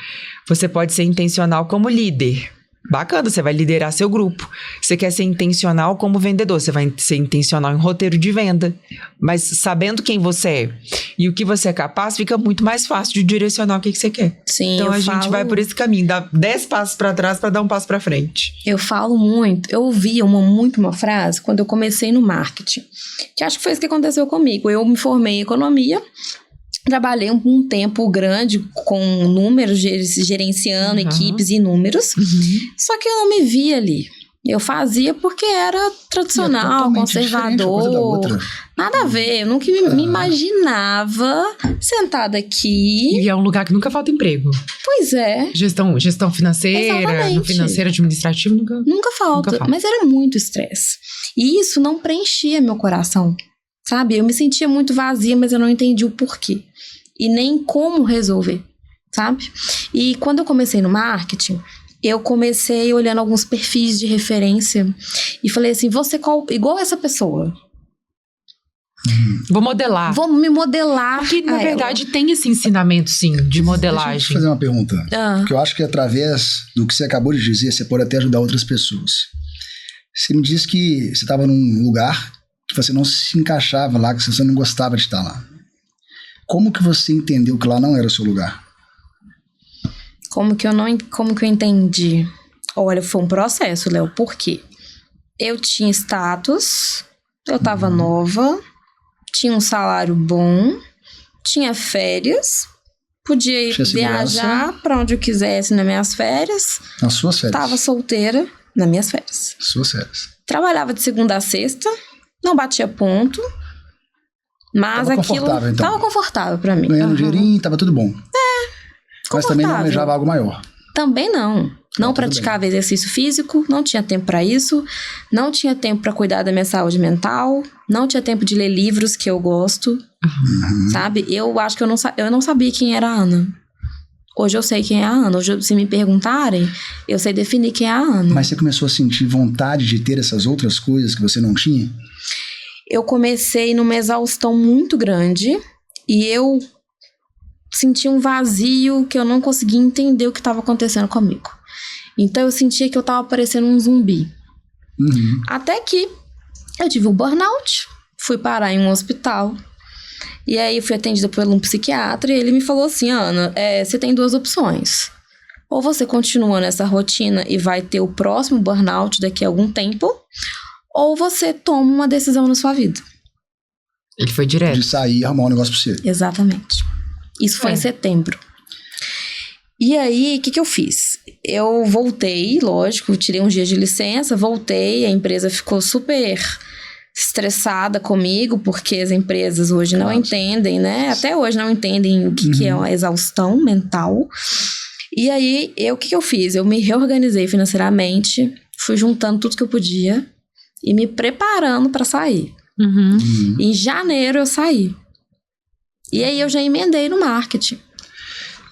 S2: você pode ser intencional como líder. Bacana, você vai liderar seu grupo. Você quer ser intencional como vendedor, você vai ser intencional em roteiro de venda. Mas sabendo quem você é e o que você é capaz, fica muito mais fácil de direcionar o que você quer.
S1: Sim,
S2: então a gente vai por esse caminho, dá 10 passos para trás para dar um passo para frente.
S1: Eu falo muito, eu ouvi uma frase quando eu comecei no marketing, que acho que foi isso que aconteceu comigo. Eu me formei em economia, trabalhei um tempo grande com números, gerenciando equipes e números, só que eu não me via ali. Eu fazia porque era tradicional, conservador, nada a ver. Eu nunca me imaginava sentada aqui.
S2: E é um lugar que nunca falta emprego.
S1: Pois é.
S2: Gestão financeira,
S1: Exatamente.
S2: no financeiro administrativo,
S1: Nunca falta, mas era muito estresse. E isso não preenchia meu coração, sabe? Eu me sentia muito vazia, mas eu não entendi o porquê. E nem como resolver, sabe? E quando eu comecei no marketing, eu comecei olhando alguns perfis de referência e falei assim, você igual essa pessoa.
S2: Vou modelar.
S1: Vou me modelar.
S2: Porque, na verdade, tem esse ensinamento, sim, de modelagem.
S3: Deixa eu fazer uma pergunta. Porque eu acho que através do que você acabou de dizer, você pode até ajudar outras pessoas. Você me disse que você estava num lugar que você não se encaixava lá, que você não gostava de estar lá. Como que você entendeu que lá não era o seu lugar?
S1: Como que eu entendi? Olha, foi um processo, Léo. Por quê? Eu tinha status, eu tava nova, tinha um salário bom, tinha férias, podia viajar pra onde eu quisesse nas minhas férias.
S3: Nas suas férias?
S1: Tava solteira nas minhas férias.
S3: Suas férias.
S1: Trabalhava de segunda a sexta, não batia ponto, mas
S3: tava
S1: aquilo
S3: confortável, então.
S1: tava confortável pra mim.
S3: Ganhando dinheirinho, tava tudo bom. Mas também não almejava algo maior.
S1: Também não. Não praticava exercício físico, não tinha tempo pra isso, não tinha tempo pra cuidar da minha saúde mental, não tinha tempo de ler livros que eu gosto, sabe? Eu acho que eu não sabia quem era a Ana. Hoje eu sei quem é a Ana. Hoje, se me perguntarem, eu sei definir quem é a Ana.
S3: Mas você começou a sentir vontade de ter essas outras coisas que você não tinha?
S1: Eu comecei numa exaustão muito grande e eu senti um vazio que eu não conseguia entender o que estava acontecendo comigo. Então eu sentia que eu estava parecendo um zumbi. Até que eu tive um burnout, fui parar em um hospital e aí fui atendida por um psiquiatra e ele me falou assim, Ana, você tem duas opções. ou você continua nessa rotina e vai ter o próximo burnout daqui a algum tempo, ou você toma uma decisão na sua vida.
S2: Ele foi direto.
S3: De sair e arrumar um negócio pra você.
S1: Exatamente. Isso foi em setembro. E aí, o que eu fiz? Eu voltei, lógico, tirei uns dias de licença, voltei, a empresa ficou super estressada comigo, porque as empresas hoje não entendem, né? Até hoje não entendem o que é uma exaustão mental. E aí, o que eu fiz? Eu me reorganizei financeiramente, fui juntando tudo que eu podia e me preparando para sair. Em janeiro eu saí. E aí eu já emendei no marketing.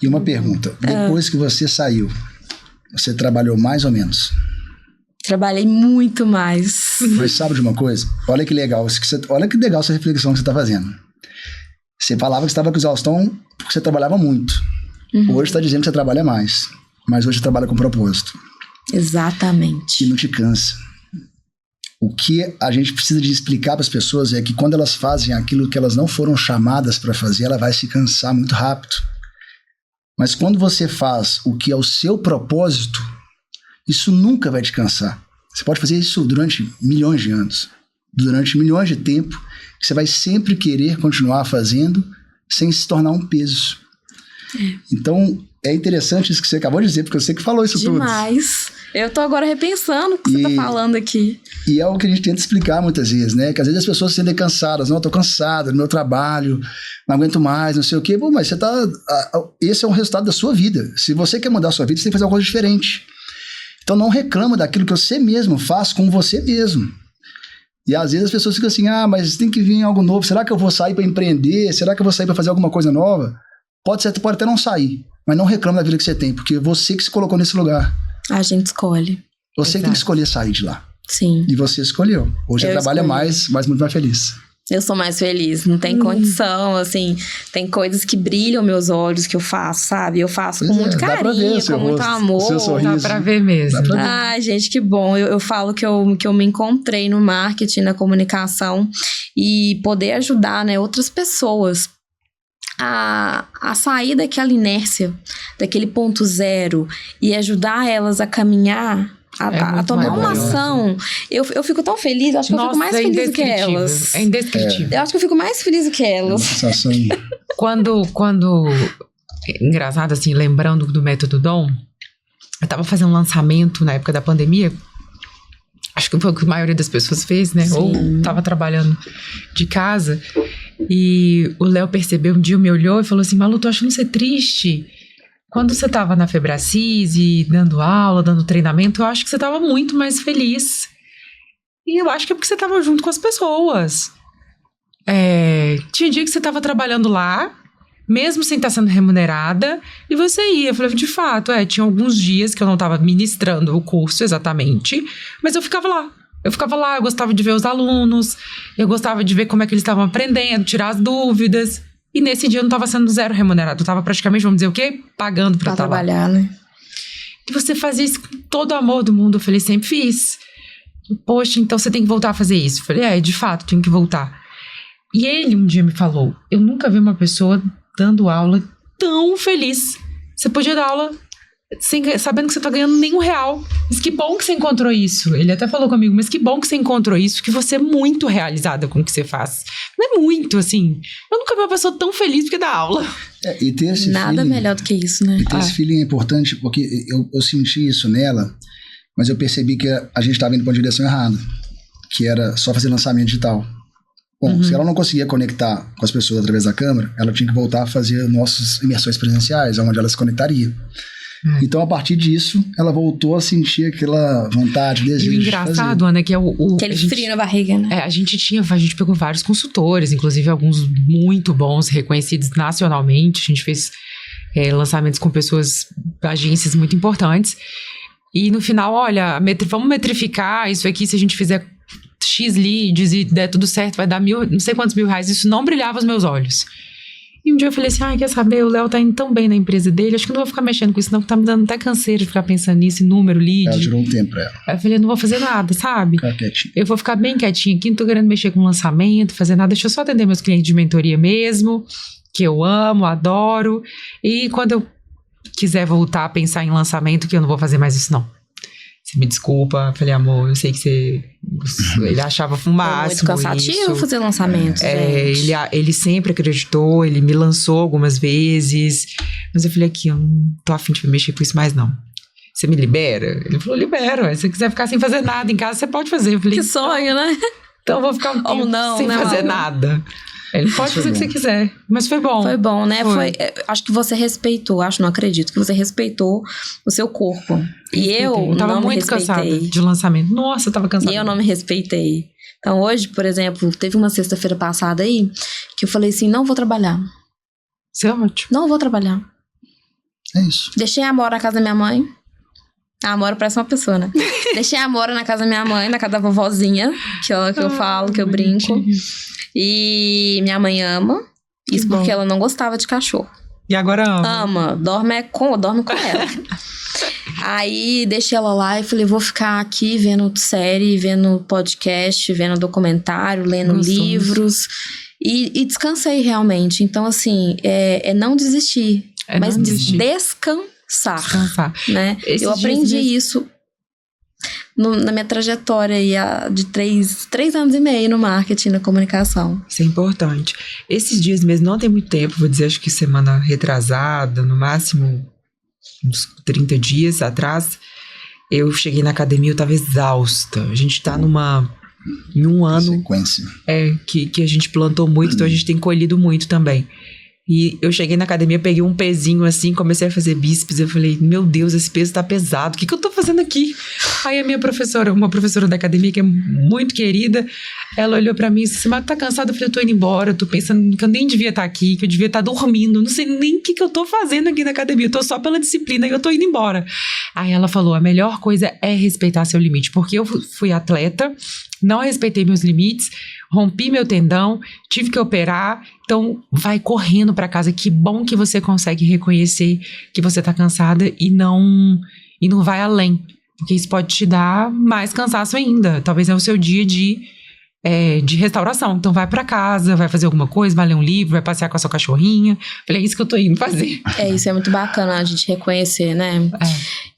S3: E uma pergunta, depois que você saiu, você trabalhou mais ou menos?
S1: Trabalhei muito mais.
S3: Mas sabe de uma coisa? Olha que legal, olha que legal essa reflexão que você está fazendo. Você falava que estava com exaustão porque você trabalhava muito. Hoje está dizendo que você trabalha mais, mas hoje você trabalha com propósito.
S1: Exatamente.
S3: E não te cansa. O que a gente precisa de explicar para as pessoas é que quando elas fazem aquilo que elas não foram chamadas para fazer, ela vai se cansar muito rápido. Mas quando você faz o que é o seu propósito, isso nunca vai te cansar. Você pode fazer isso durante milhões de anos, durante milhões de tempo, que você vai sempre querer continuar fazendo sem se tornar um peso. Então, é interessante isso que você acabou de dizer, porque eu sei que falou isso tudo.
S1: Demais. Eu tô agora repensando o que você tá falando aqui.
S3: E é o que a gente tenta explicar muitas vezes, né? Que às vezes as pessoas se sentem cansadas. Não, eu tô cansado do meu trabalho, não aguento mais, não sei o quê. Pô, mas você tá... Esse é um resultado da sua vida. Se você quer mudar a sua vida, você tem que fazer uma coisa diferente. Então não reclama daquilo que você mesmo faz com você mesmo. E às vezes as pessoas ficam assim, mas tem que vir algo novo. Será que eu vou sair para empreender? Será que eu vou sair para fazer alguma coisa nova? Pode ser, pode até não sair, mas não reclama da vida que você tem, porque você que se colocou nesse lugar.
S1: A gente escolhe.
S3: Você tem que escolher sair de lá.
S1: Sim.
S3: E você escolheu. Hoje você trabalha mais, mas muito mais feliz.
S1: Eu sou mais feliz, não tem condição, assim, tem coisas que brilham meus olhos que eu faço, sabe? Eu faço com muito carinho, com muito amor.
S3: Seu sorriso.
S2: Dá pra ver mesmo.
S3: Pra ver.
S1: Ai, gente, que bom. Eu falo que eu me encontrei no marketing, na comunicação e poder ajudar, né, outras pessoas a sair daquela inércia, daquele ponto zero e ajudar elas a caminhar, a tomar uma ação. Eu fico tão feliz, acho que eu fico mais feliz do que elas.
S2: É indescritível.
S1: Eu acho que eu fico mais feliz do que elas.
S3: Sensação.
S2: Quando engraçado assim, lembrando do Método Dom, eu tava fazendo um lançamento na época da pandemia. Acho que foi o que a maioria das pessoas fez, né? Sim. Ou tava trabalhando de casa. E o Léo percebeu, um dia me olhou e falou assim, Malu, tô achando você triste. Quando você tava na Febracis e dando aula, dando treinamento, eu acho que você tava muito mais feliz. E eu acho que é porque você tava junto com as pessoas. Tinha dia que você tava trabalhando lá, mesmo sem estar sendo remunerada, e você ia. Eu falei, de fato, tinha alguns dias que eu não tava ministrando o curso exatamente, mas eu ficava lá. Eu gostava de ver os alunos, eu gostava de ver como é que eles estavam aprendendo, tirar as dúvidas. E nesse dia eu não estava sendo zero remunerado, eu estava praticamente, vamos dizer o quê? Pagando para
S1: trabalhar, né?
S2: E você fazia isso com todo o amor do mundo. Eu falei, sempre fiz. Poxa, então você tem que voltar a fazer isso. Eu falei, de fato, tenho que voltar. E ele um dia me falou, eu nunca vi uma pessoa dando aula tão feliz. Você podia dar aula sabendo que você tá ganhando nem R$1. Mas que bom que você encontrou isso. Ele até falou comigo, mas que bom que você encontrou isso, que você é muito realizada com o que você faz. Não é muito, assim. Eu nunca vi uma pessoa tão feliz porque dá aula.
S3: E ter esse
S1: Nada
S3: feeling,
S1: melhor do que isso, né?
S3: E ter esse feeling é importante, porque eu senti isso nela, mas eu percebi que a gente estava indo para uma direção errada, que era só fazer lançamento digital. Bom, se ela não conseguia conectar com as pessoas através da câmera, ela tinha que voltar a fazer nossas imersões presenciais, onde ela se conectaria. Então, a partir disso, ela voltou a sentir aquela vontade, desejo.
S2: E o engraçado, Ana, que é
S1: aquele frio na barriga, né?
S2: A gente pegou vários consultores, inclusive alguns muito bons, reconhecidos nacionalmente. A gente fez lançamentos com pessoas, agências muito importantes. E no final, olha, vamos metrificar isso aqui, se a gente fizer X leads e der tudo certo, vai dar não sei quantos R$1.000. Isso não brilhava aos meus olhos. E um dia eu falei assim, quer saber, o Léo tá indo tão bem na empresa dele, acho que eu não vou ficar mexendo com isso não, que tá me dando até canseira de ficar pensando nisso, em número, lead.
S3: Ela tirou um tempo pra ela.
S2: Aí eu falei, não vou fazer nada, sabe?
S3: Ficar quietinho.
S2: Eu vou ficar bem quietinha aqui, não tô querendo mexer com lançamento, fazer nada, deixa eu só atender meus clientes de mentoria mesmo, que eu amo, adoro. E quando eu quiser voltar a pensar em lançamento, que eu não vou fazer mais isso, não. Você me desculpa. Falei, amor, eu sei que você... Ele achava o máximo
S1: muito cansativo fazer lançamentos, gente.
S2: Ele sempre acreditou, ele me lançou algumas vezes. Mas eu falei aqui, eu não tô afim de mexer com isso mais, não. Você me libera? Ele falou, libero. Se você quiser ficar sem fazer nada em casa, você pode fazer. Eu falei,
S1: que sonho, né?
S2: Então eu vou ficar um tempo sem fazer nada. Ele pode fazer o que você quiser. Mas foi bom.
S1: Foi bom, né? Acho que você respeitou, não acredito, que você respeitou o seu corpo. E eu
S2: tava
S1: não
S2: muito
S1: me respeitei.
S2: Cansada de lançamento. Nossa, eu tava cansada.
S1: E eu não me respeitei. Então hoje, por exemplo, teve uma sexta-feira passada aí, que eu falei assim, não vou trabalhar.
S2: Isso é ótimo.
S1: Não vou trabalhar.
S3: É isso.
S1: Deixei a Amora na casa da minha mãe. A Amora parece uma pessoa, né? Deixei a Amora na casa da minha mãe, na casa da vovozinha, que eu falo, que eu brinco. E minha mãe ama. Isso porque ela não gostava de cachorro.
S2: E agora ama?
S1: Ama. Dorme com ela. Aí deixei ela lá e falei, vou ficar aqui vendo série, vendo podcast, vendo documentário, lendo livros. E descansei realmente. Então, assim, é não desistir. Mas
S2: não desistir.
S1: Descansar. Né? Eu aprendi isso na minha trajetória aí de 3 anos e meio no marketing, na comunicação.
S2: Isso é importante. Esses dias mesmo, não tem muito tempo, vou dizer, acho que semana retrasada, no máximo uns 30 dias atrás, eu cheguei na academia, eu tava exausta. A gente tá em um ano
S3: sequência.
S2: Que a gente plantou muito, então a gente tem colhido muito também. E eu cheguei na academia, peguei um pezinho assim, comecei a fazer bíceps. Eu falei, meu Deus, esse peso tá pesado, o que eu tô fazendo aqui? Aí a minha professora, uma professora da academia que é muito querida, ela olhou pra mim e disse, mas tá cansada? Eu falei, eu tô indo embora, eu tô pensando que eu nem devia estar aqui, que eu devia estar dormindo, não sei nem o que eu tô fazendo aqui na academia, eu tô só pela disciplina e eu tô indo embora. Aí ela falou, a melhor coisa é respeitar seu limite, porque eu fui atleta, não respeitei meus limites, rompi meu tendão, tive que operar, então vai correndo pra casa. Que bom que você consegue reconhecer que você tá cansada e não vai além, porque isso pode te dar mais cansaço ainda. Talvez é o seu dia de restauração. Então vai pra casa, vai fazer alguma coisa, vai ler um livro, vai passear com a sua cachorrinha. Falei, é isso que eu tô indo fazer.
S1: Isso é muito bacana a gente reconhecer, né?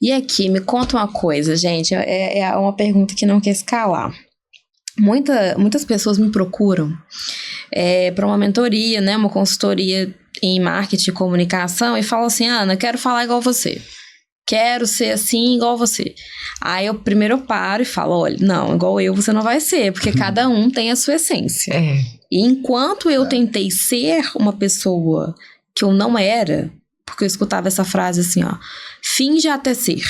S1: E aqui, me conta uma coisa, gente. É uma pergunta que não quer escalar. Muitas pessoas me procuram para uma mentoria, né, uma consultoria em marketing e comunicação e falam assim, Ana, quero falar igual você, quero ser assim igual você. Aí eu primeiro paro e falo, olha, não, igual eu você não vai ser, porque cada um tem a sua essência. E enquanto eu tentei ser uma pessoa que eu não era, porque eu escutava essa frase assim, ó, finge até ser.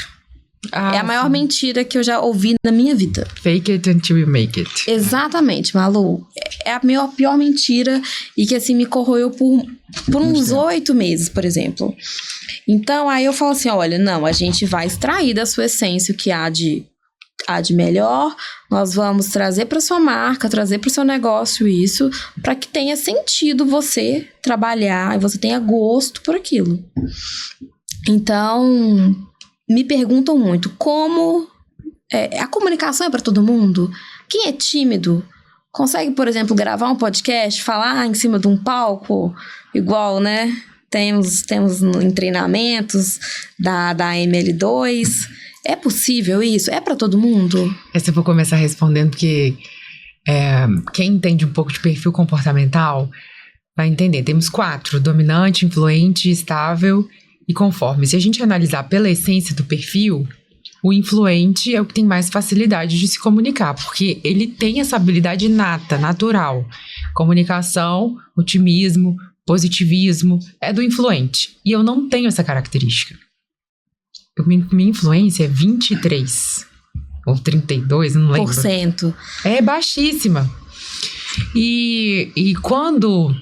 S1: É a maior mentira que eu já ouvi na minha vida.
S2: Fake it until you make it.
S1: Exatamente, Malu. É a pior mentira e que assim me corroeu por uns 8 meses, por exemplo. Então aí eu falo assim, olha, não, a gente vai extrair da sua essência o que há de melhor, nós vamos trazer para sua marca, trazer para o seu negócio isso, para que tenha sentido você trabalhar e você tenha gosto por aquilo. Então, me perguntam muito como a comunicação é para todo mundo? Quem é tímido consegue, por exemplo, gravar um podcast, falar em cima de um palco, igual, né? Temos em treinamentos da ML2. É possível isso? É para todo mundo?
S2: Essa eu vou começar respondendo, porque quem entende um pouco de perfil comportamental vai entender. Temos 4, dominante, influente, estável e conforme. Se a gente analisar pela essência do perfil, o influente é o que tem mais facilidade de se comunicar, porque ele tem essa habilidade inata, natural. Comunicação, otimismo, positivismo, é do influente. E eu não tenho essa característica. Minha influência é 23 ou 32, não lembro.
S1: %.
S2: É baixíssima. E quando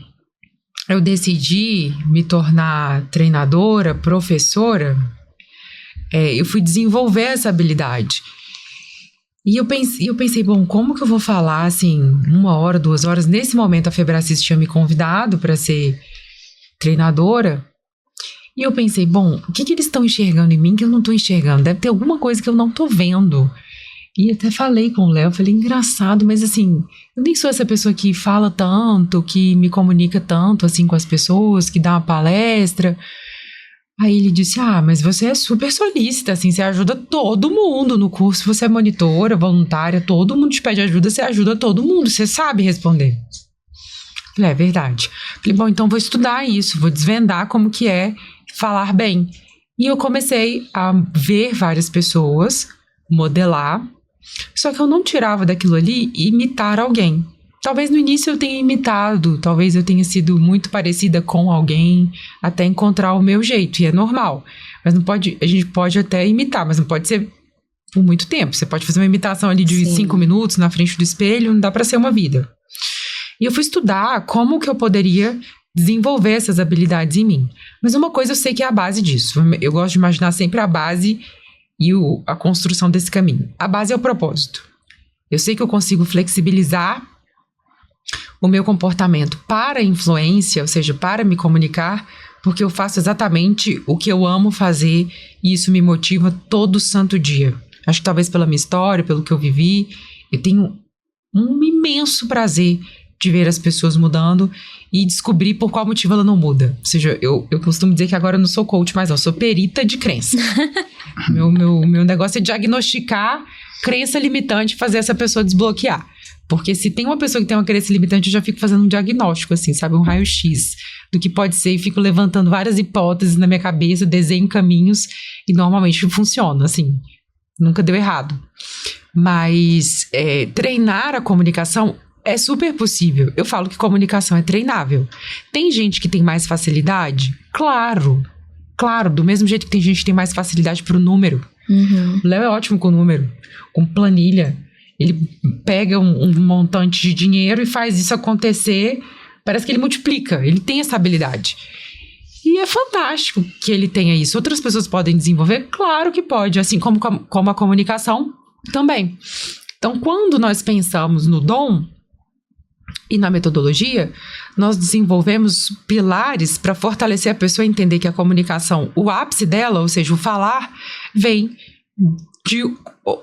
S2: eu decidi me tornar treinadora, professora, eu fui desenvolver essa habilidade. E eu pensei, bom, como que eu vou falar, assim, 1 hora, 2 horas? Nesse momento, a Febracis tinha me convidado para ser treinadora. E eu pensei, bom, o que eles estão enxergando em mim que eu não estou enxergando? Deve ter alguma coisa que eu não estou vendo. E até falei com o Léo, falei, engraçado, mas assim, eu nem sou essa pessoa que fala tanto, que me comunica tanto, assim, com as pessoas, que dá uma palestra. Aí ele disse, mas você é super solícita, assim, você ajuda todo mundo no curso, você é monitora, voluntária, todo mundo te pede ajuda, você ajuda todo mundo, você sabe responder. Falei, é verdade. Falei, bom, então vou estudar isso, vou desvendar como que é falar bem. E eu comecei a ver várias pessoas, modelar, só que eu não tirava daquilo ali imitar alguém. Talvez no início eu tenha imitado, talvez eu tenha sido muito parecida com alguém, até encontrar o meu jeito, e é normal. Mas não pode, a gente pode até imitar, mas não pode ser por muito tempo. Você pode fazer uma imitação ali de 5 minutos na frente do espelho, não dá pra ser uma vida. E eu fui estudar como que eu poderia desenvolver essas habilidades em mim. Mas uma coisa eu sei que é a base disso. Eu gosto de imaginar sempre a base e a construção desse caminho. A base é o propósito. Eu sei que eu consigo flexibilizar o meu comportamento para a influência, ou seja, para me comunicar, porque eu faço exatamente o que eu amo fazer e isso me motiva todo santo dia. Acho que talvez pela minha história, pelo que eu vivi, eu tenho um imenso prazer de ver as pessoas mudando e descobrir por qual motivo ela não muda. Ou seja, eu costumo dizer que agora eu não sou coach mais não, eu sou perita de crença. meu negócio é diagnosticar crença limitante e fazer essa pessoa desbloquear. Porque se tem uma pessoa que tem uma crença limitante, eu já fico fazendo um diagnóstico, assim, sabe? Um raio-x do que pode ser e fico levantando várias hipóteses na minha cabeça, desenho caminhos e normalmente funciona, assim. Nunca deu errado. Mas treinar a comunicação é super possível. Eu falo que comunicação é treinável. Tem gente que tem mais facilidade? Claro, do mesmo jeito que tem gente que tem mais facilidade pro número.
S1: Uhum.
S2: O Léo é ótimo com número, com planilha. Ele pega um montante de dinheiro e faz isso acontecer. Parece que ele multiplica. Ele tem essa habilidade. E é fantástico que ele tenha isso. Outras pessoas podem desenvolver? Claro que pode. Assim como a comunicação também. Então, quando nós pensamos no dom e na metodologia, nós desenvolvemos pilares para fortalecer a pessoa a entender que a comunicação, o ápice dela, ou seja, o falar, vem de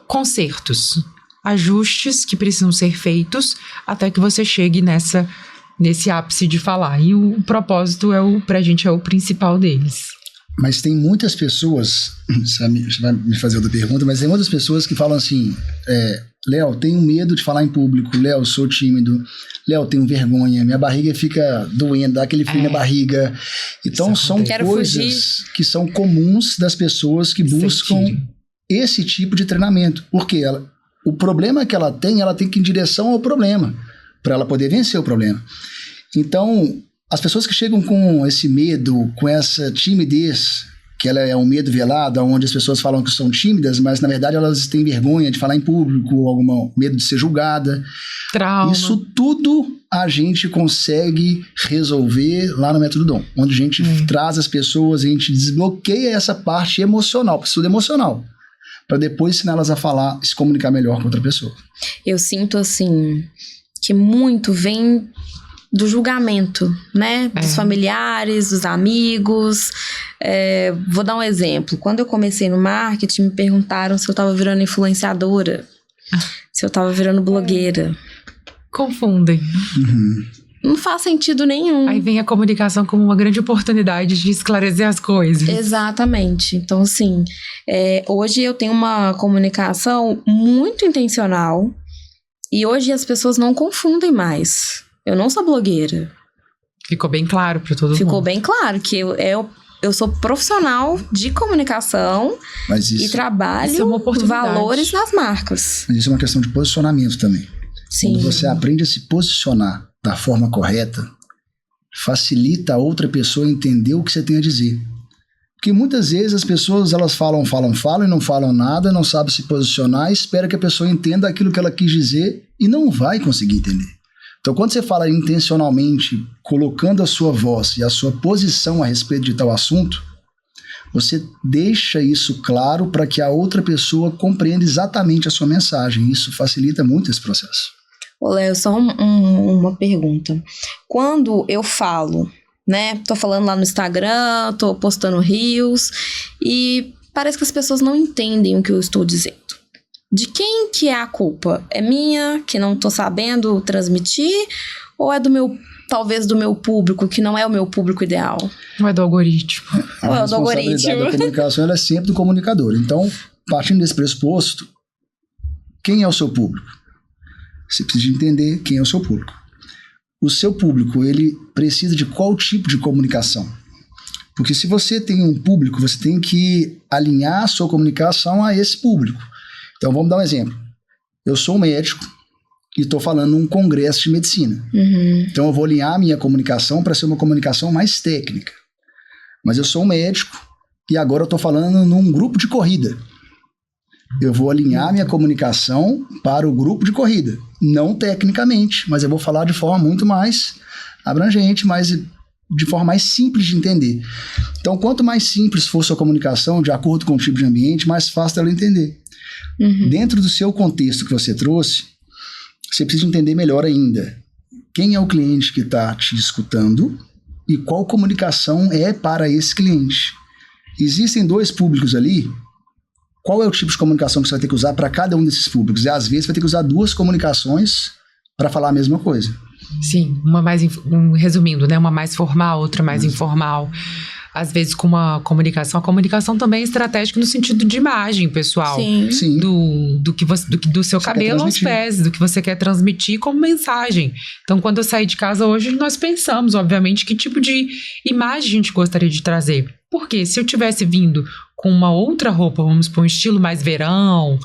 S2: consertos, ajustes que precisam ser feitos até que você chegue nesse ápice de falar. E o propósito pra gente é o principal deles.
S3: Mas tem muitas pessoas, você vai me fazer outra pergunta, mas tem muitas pessoas que falam assim, Léo, tenho medo de falar em público, Léo, sou tímido, Léo, tenho vergonha, minha barriga fica doendo, dá aquele frio na barriga. Então são coisas que são comuns das pessoas que buscam esse tipo de treinamento. Porque o problema que ela tem que ir em direção ao problema, para ela poder vencer o problema. Então, as pessoas que chegam com esse medo, com essa timidez, que ela é um medo velado, onde as pessoas falam que são tímidas, mas na verdade elas têm vergonha de falar em público, algum medo de ser julgada.
S2: Trauma.
S3: Isso tudo a gente consegue resolver lá no Método Dom, onde a gente traz as pessoas, a gente desbloqueia essa parte emocional, estudo emocional, para depois ensinar elas a falar, se comunicar melhor com outra pessoa.
S1: Eu sinto assim que muito vem do julgamento, né? Dos familiares, dos amigos. Vou dar um exemplo. Quando eu comecei no marketing, me perguntaram se eu tava virando influenciadora, se eu tava virando blogueira.
S2: Confundem.
S3: Uhum.
S1: Não faz sentido nenhum.
S2: Aí vem a comunicação como uma grande oportunidade de esclarecer as coisas.
S1: Exatamente. Então, assim, hoje eu tenho uma comunicação muito intencional e hoje as pessoas não confundem mais. Eu não sou blogueira.
S2: Ficou bem claro para todo mundo.
S1: Ficou bem claro que eu sou profissional de comunicação e trabalho valores nas marcas.
S3: Mas isso é uma questão de posicionamento também.
S1: Sim.
S3: Quando você aprende a se posicionar da forma correta, facilita a outra pessoa entender o que você tem a dizer. Porque muitas vezes as pessoas elas falam e não falam nada, não sabem se posicionar, espera que a pessoa entenda aquilo que ela quis dizer e não vai conseguir entender. Então, quando você fala intencionalmente, colocando a sua voz e a sua posição a respeito de tal assunto, você deixa isso claro para que a outra pessoa compreenda exatamente a sua mensagem. Isso facilita muito esse processo.
S1: Ô, Léo, só uma pergunta. Quando eu falo, né, tô falando lá no Instagram, tô postando reels, e parece que as pessoas não entendem o que eu estou dizendo. De quem que é a culpa? É minha, que não tô sabendo transmitir? Ou é do meu talvez, do meu público, que não é o meu público ideal?
S2: Não é do algoritmo.
S3: A responsabilidade da comunicação ela é sempre do comunicador. Então, partindo desse pressuposto, quem é o seu público? Você precisa entender quem é o seu público. O seu público, ele precisa de qual tipo de comunicação? Porque se você tem um público, você tem que alinhar a sua comunicação a esse público. Então, vamos dar um exemplo. Eu sou um médico e estou falando num congresso de medicina. Então, eu vou alinhar a minha comunicação para ser uma comunicação mais técnica. Mas eu sou um médico e agora eu estou falando num grupo de corrida. Eu vou alinhar a minha comunicação para o grupo de corrida. Não tecnicamente, mas eu vou falar de forma muito mais abrangente, de forma mais simples de entender. Então, quanto mais simples for sua comunicação, de acordo com o tipo de ambiente, mais fácil ela entender. Dentro do seu contexto que você trouxe, você precisa entender melhor ainda quem é o cliente que está te escutando e qual comunicação é para esse cliente. Existem dois públicos ali. Qual é o tipo de comunicação que você vai ter que usar para cada um desses públicos? E às vezes você vai ter que usar duas comunicações para falar a mesma coisa.
S2: Sim, uma mais, resumindo, né? Uma mais formal, outra mais informal. Às vezes com uma comunicação. A comunicação também é estratégica no sentido de imagem, pessoal.
S1: Sim.
S2: Do seu cabelo aos pés, do que você quer transmitir como mensagem. Então, quando eu saí de casa hoje, nós pensamos, obviamente, que tipo de imagem a gente gostaria de trazer. Porque se eu tivesse vindo com uma outra roupa, vamos supor, um estilo mais verão,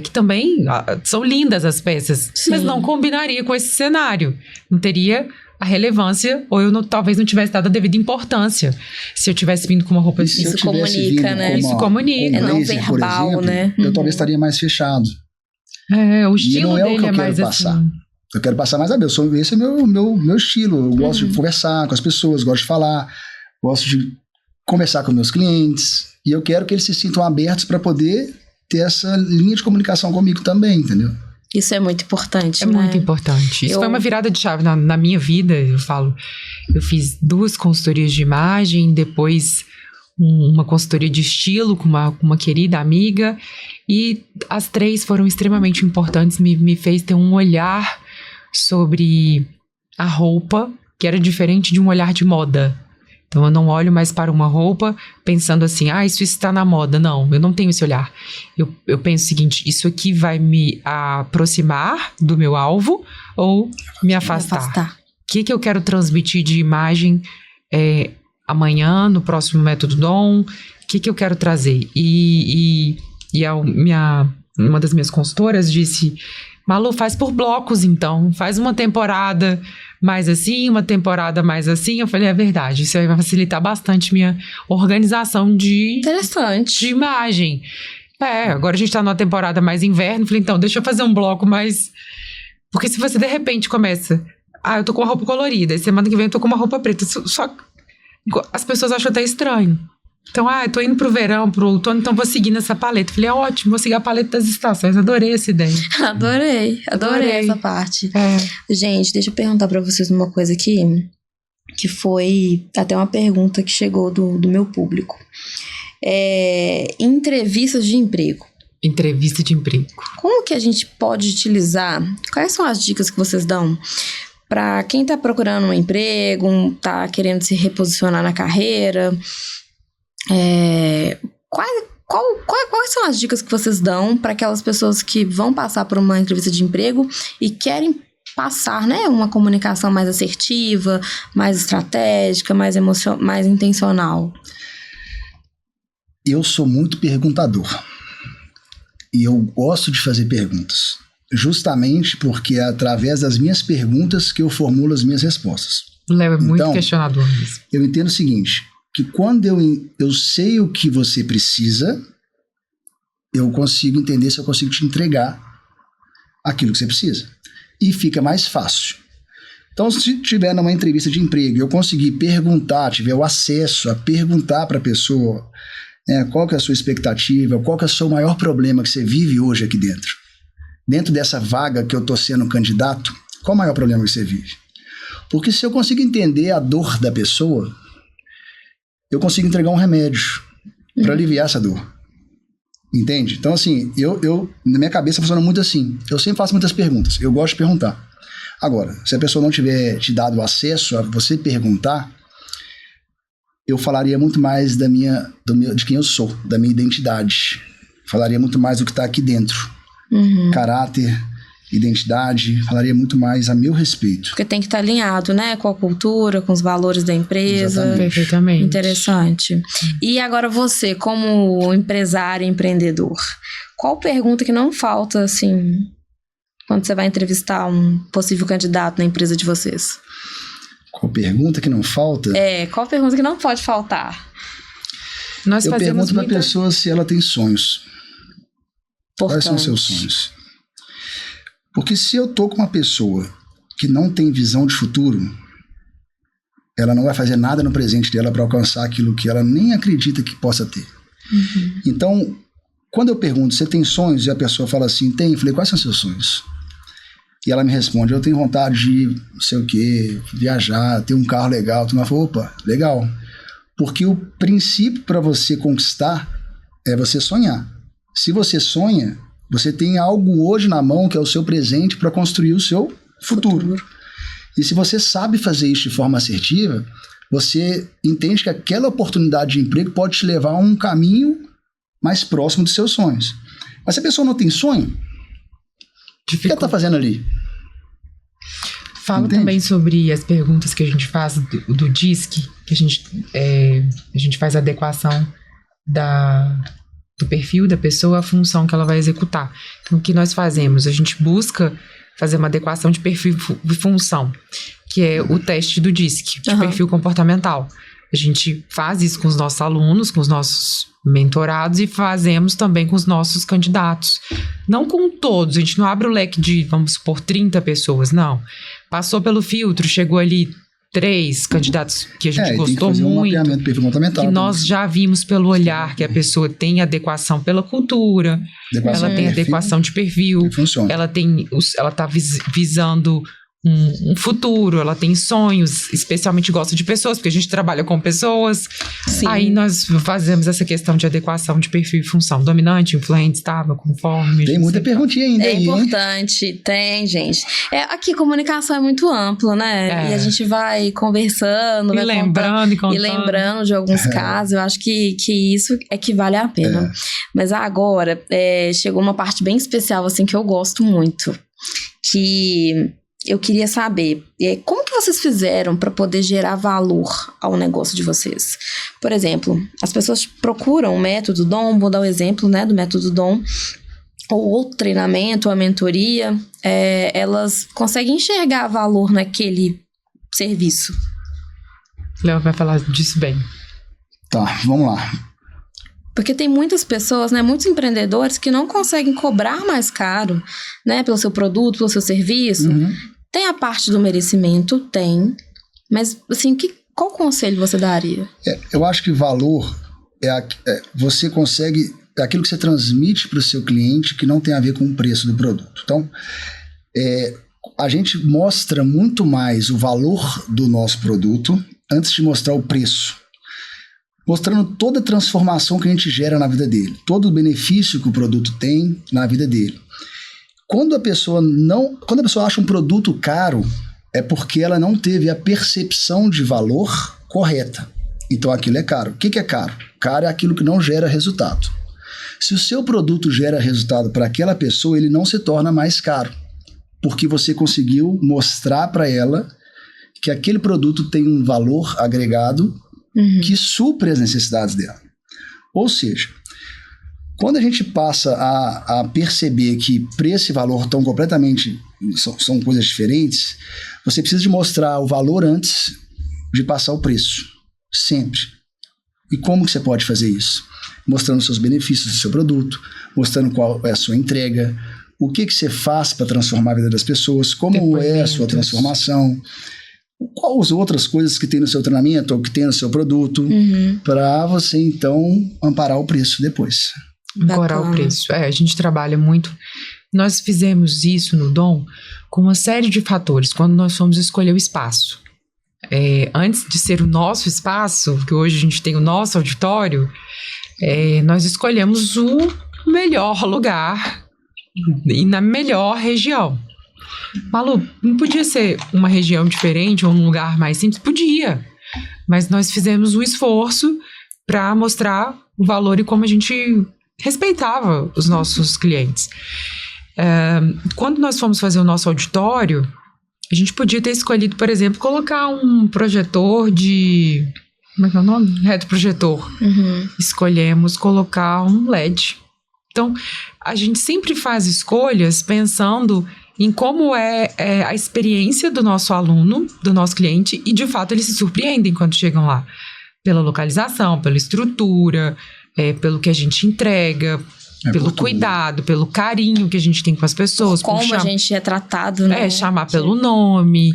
S2: que também são lindas as peças, mas não combinaria com esse cenário. Não teria a relevância, ou eu talvez não tivesse dado a devida importância se eu tivesse vindo com uma roupa assim.
S1: Isso comunica, né?
S2: Isso comunica.
S1: É não verbal,
S3: exemplo,
S1: né?
S3: Eu talvez estaria mais fechado.
S2: O estilo dele é mais
S3: passar.
S2: assim.
S3: Eu quero passar mais a ver. Esse é meu estilo. Eu gosto de conversar com as pessoas, gosto de falar, gosto de conversar com meus clientes. E eu quero que eles se sintam abertos para poder ter essa linha de comunicação comigo também, entendeu?
S1: Isso é muito importante,
S2: né? É muito importante. Isso foi uma virada de chave na minha vida, eu falo. Eu fiz 2 consultorias de imagem, depois uma consultoria de estilo com uma querida amiga, e as 3 foram extremamente importantes, me fez ter um olhar sobre a roupa, que era diferente de um olhar de moda. Então, eu não olho mais para uma roupa pensando assim, isso está na moda. Não, eu não tenho esse olhar. Eu penso o seguinte, isso aqui vai me aproximar do meu alvo ou me afastar? O que eu quero transmitir de imagem amanhã, no próximo Método Dom? O que eu quero trazer? E uma das minhas consultoras disse, Malu, faz por blocos então, faz uma temporada mais assim, uma temporada mais assim. Eu falei, é verdade, isso aí vai facilitar bastante minha organização de imagem. Agora a gente tá numa temporada mais inverno, falei, então, deixa eu fazer um bloco mais... Porque se você de repente começa, eu tô com uma roupa colorida, e semana que vem eu tô com uma roupa preta, só as pessoas acham até estranho. Então, eu tô indo pro verão, pro outono, então vou seguir nessa paleta. Falei, ótimo, vou seguir a paleta das estações. Adorei essa ideia.
S1: Adorei essa parte. Gente, deixa eu perguntar pra vocês uma coisa aqui, que foi até uma pergunta que chegou do meu público. Entrevistas de emprego.
S2: Entrevista de emprego.
S1: Como que a gente pode utilizar? Quais são as dicas que vocês dão pra quem tá procurando um emprego, tá querendo se reposicionar na carreira? Quais são as dicas que vocês dão para aquelas pessoas que vão passar por uma entrevista de emprego e querem passar, né, uma comunicação mais assertiva, mais estratégica, mais intencional?
S3: Eu sou muito perguntador e eu gosto de fazer perguntas, justamente porque é através das minhas perguntas que eu formulo as minhas respostas.
S2: O Léo é muito questionador mesmo.
S3: Eu entendo o seguinte, que quando eu sei o que você precisa, eu consigo entender se eu consigo te entregar aquilo que você precisa. E fica mais fácil. Então, se tiver numa entrevista de emprego, eu conseguir perguntar, tiver o acesso a perguntar para a pessoa, qual que é a sua expectativa, qual que é o seu maior problema que você vive hoje aqui dentro. Dentro dessa vaga que eu estou sendo candidato, qual o maior problema que você vive? Porque se eu consigo entender a dor da pessoa, eu consigo entregar um remédio para aliviar essa dor. Entende? Então, assim, eu na minha cabeça funciona muito assim. Eu sempre faço muitas perguntas. Eu gosto de perguntar. Agora, se a pessoa não tiver te dado acesso a você perguntar, eu falaria muito mais de quem eu sou, da minha identidade. Falaria muito mais do que está aqui dentro. Caráter, identidade, falaria muito mais a meu respeito.
S1: Porque tem que estar alinhado, né? Com a cultura, com os valores da empresa.
S3: Exatamente.
S2: Perfeitamente.
S1: Interessante. E agora você, como empresário e empreendedor, qual pergunta que não falta, assim, quando você vai entrevistar um possível candidato na empresa de vocês?
S3: Qual pergunta que não falta?
S1: Qual pergunta que não pode faltar?
S2: Nós
S3: Eu
S2: fazemos
S3: pergunto para a pessoa se ela tem sonhos. Quais são os seus sonhos? Porque se eu tô com uma pessoa que não tem visão de futuro, ela não vai fazer nada no presente dela para alcançar aquilo que ela nem acredita que possa ter. Então, quando eu pergunto, você tem sonhos? E a pessoa fala assim, tem. Eu falei, quais são os seus sonhos? E ela me responde, eu tenho vontade de não sei o quê, viajar, ter um carro legal. Tu fala, opa, legal. Porque o princípio para você conquistar é você sonhar. Se você sonha, você tem algo hoje na mão que é o seu presente para construir o seu futuro. E se você sabe fazer isso de forma assertiva, você entende que aquela oportunidade de emprego pode te levar a um caminho mais próximo dos seus sonhos. Mas se a pessoa não tem sonho, o que ela está fazendo ali?
S2: Fala também sobre as perguntas que a gente faz do DISC, que a gente faz a adequação do perfil da pessoa à função que ela vai executar. Então, o que nós fazemos? A gente busca fazer uma adequação de perfil e função, que é o teste do DISC, de perfil comportamental. A gente faz isso com os nossos alunos, com os nossos mentorados e fazemos também com os nossos candidatos. Não com todos, a gente não abre o leque de, vamos supor, 30 pessoas, não. Passou pelo filtro, chegou ali 3 candidatos que a gente gostou muito, que nós já vimos pelo olhar que a pessoa tem adequação pela cultura, ela tem adequação de perfil, ela está visando um futuro, ela tem sonhos, especialmente gosta de pessoas, porque a gente trabalha com pessoas.
S1: Sim.
S2: Aí nós fazemos essa questão de adequação de perfil e função. Dominante, influente, estável, conforme.
S3: Tem muita perguntinha ainda aí,
S1: importante, tem, gente. Aqui comunicação é muito ampla, né? E a gente vai conversando, vai
S2: lembrando
S1: e lembrando de alguns casos. Eu acho que isso é que vale a pena. Mas agora, chegou uma parte bem especial, assim, que eu gosto muito. Que eu queria saber, como que vocês fizeram para poder gerar valor ao negócio de vocês? Por exemplo, as pessoas procuram o método DOM, vou dar o exemplo, né, do método DOM, ou treinamento, ou a mentoria, elas conseguem enxergar valor naquele serviço.
S2: Léo vai falar disso bem.
S3: Tá, vamos lá.
S1: Porque tem muitas pessoas, né, muitos empreendedores que não conseguem cobrar mais caro, né, pelo seu produto, pelo seu serviço. Tem a parte do merecimento, tem. Mas, assim, qual conselho você daria?
S3: Eu acho que valor você consegue... É aquilo que você transmite para o seu cliente que não tem a ver com o preço do produto. Então, a gente mostra muito mais o valor do nosso produto antes de mostrar o preço. Mostrando toda a transformação que a gente gera na vida dele. Todo o benefício que o produto tem na vida dele. Quando a pessoa acha um produto caro, é porque ela não teve a percepção de valor correta. Então aquilo é caro. O que é caro? Caro é aquilo que não gera resultado. Se o seu produto gera resultado para aquela pessoa, ele não se torna mais caro. Porque você conseguiu mostrar para ela que aquele produto tem um valor agregado que supre as necessidades dela. Ou seja, quando a gente passa a perceber que preço e valor estão completamente... São coisas diferentes, você precisa de mostrar o valor antes de passar o preço. Sempre. E como que você pode fazer isso? Mostrando os seus benefícios do seu produto, mostrando qual é a sua entrega, o que você faz para transformar a vida das pessoas, como é a sua transformação, quais outras coisas que tem no seu treinamento ou que tem no seu produto, para você, então, amparar o preço depois.
S2: Ancorar o preço. A gente trabalha muito. Nós fizemos isso no DOM com uma série de fatores, quando nós fomos escolher o espaço. Antes de ser o nosso espaço, que hoje a gente tem o nosso auditório, nós escolhemos o melhor lugar e na melhor região. Malu, não podia ser uma região diferente ou um lugar mais simples? Podia. Mas nós fizemos um esforço para mostrar o valor e como a gente respeitava os nossos clientes. Quando nós fomos fazer o nosso auditório, a gente podia ter escolhido, por exemplo, colocar um projetor de... Como é que é o nome? Retroprojetor. Escolhemos colocar um LED. Então, a gente sempre faz escolhas pensando em como é a experiência do nosso aluno, do nosso cliente, e de fato eles se surpreendem quando chegam lá. Pela localização, pela estrutura, pelo que a gente entrega, pelo cuidado, pelo carinho que a gente tem com as pessoas.
S1: Como a gente é tratado, né?
S2: Chamar pelo nome.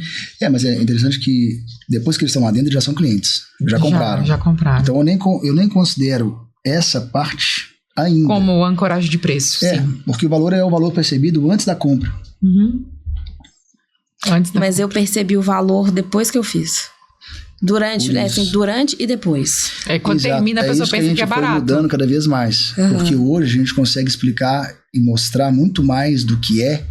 S3: Mas é interessante que depois que eles estão lá dentro, já são clientes. Já compraram.
S2: Já compraram.
S3: Então eu nem considero essa parte ainda
S2: como ancoragem de preço. Sim.
S3: Porque o valor é o valor percebido antes da compra.
S1: Mas eu percebi o valor depois que eu fiz. Durante, né? Assim, durante e depois.
S2: Quando termina, a pessoa pensa que é barato.
S3: Foi mudando cada vez mais. Porque hoje a gente consegue explicar e mostrar muito mais do que é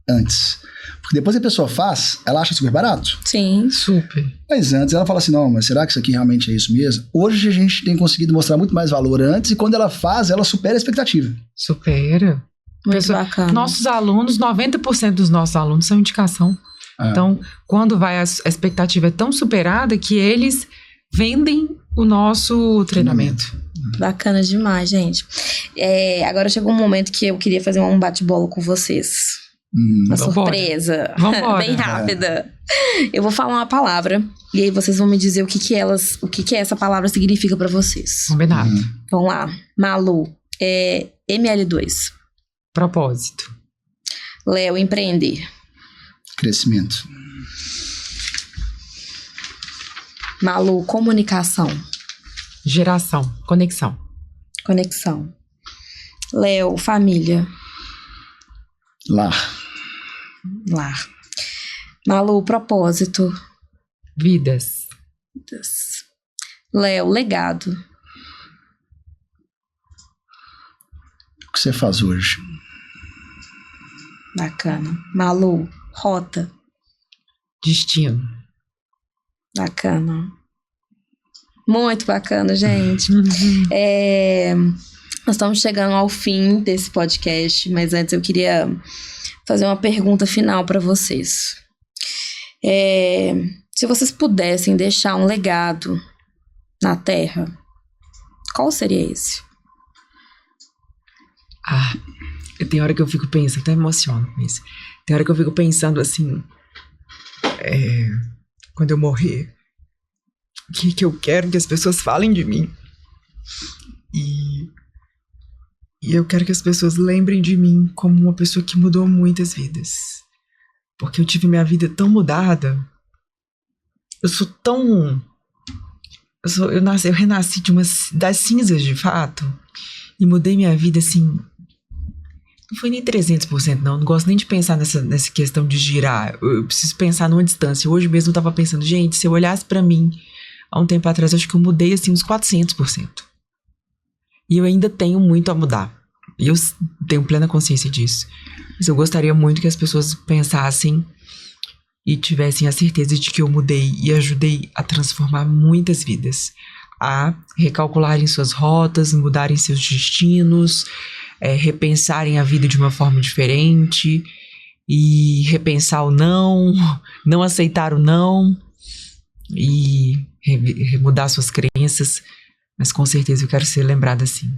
S3: antes. Porque depois a pessoa faz, ela acha super barato.
S1: Sim.
S2: Super.
S3: Mas antes ela fala assim, não, mas será que isso aqui realmente é isso mesmo? Hoje a gente tem conseguido mostrar muito mais valor antes e quando ela faz, ela supera a expectativa.
S2: Supera.
S1: Muito bacana.
S2: Nossos alunos, 90% dos nossos alunos são indicação. Então, quando vai a expectativa é tão superada que eles vendem o nosso treinamento.
S1: Bacana demais, gente. Agora chegou um momento que eu queria fazer um bate-bola com vocês. Uma surpresa.
S2: Vambora.
S1: Bem rápida. Eu vou falar uma palavra e aí vocês vão me dizer o que essa palavra significa pra vocês.
S2: Combinado.
S1: Vamos lá. Malu, ML2.
S2: Propósito.
S1: Léo, empreender.
S3: Crescimento.
S1: Malu, comunicação.
S2: Geração. Conexão.
S1: Conexão. Léo, família.
S3: Lar.
S1: Malu, propósito.
S2: Vidas.
S1: Léo, legado.
S3: O que você faz hoje?
S1: Bacana. Malu, rota.
S2: Destino.
S1: Bacana. Muito bacana, gente. Nós estamos chegando ao fim desse podcast, mas antes eu queria fazer uma pergunta final para vocês. Se vocês pudessem deixar um legado na Terra, qual seria esse?
S2: Tem hora que eu fico pensando, até emociono com isso. Tem hora que eu fico pensando assim, quando eu morrer, o que eu quero que as pessoas falem de mim. E eu quero que as pessoas lembrem de mim como uma pessoa que mudou muitas vidas. Porque eu tive minha vida tão mudada. Eu renasci das cinzas, de fato. E mudei minha vida, assim... Não foi nem 300%, não. Não gosto nem de pensar nessa questão de girar. Eu preciso pensar numa distância. Hoje mesmo eu tava pensando, gente, se eu olhasse pra mim há um tempo atrás, acho que eu mudei, assim, uns 400%. E eu ainda tenho muito a mudar. E eu tenho plena consciência disso. Mas eu gostaria muito que as pessoas pensassem e tivessem a certeza de que eu mudei e ajudei a transformar muitas vidas. A recalcularem suas rotas, mudarem seus destinos, repensarem a vida de uma forma diferente e repensar o não aceitar o não e mudar suas crenças. Mas com certeza eu quero ser lembrada assim.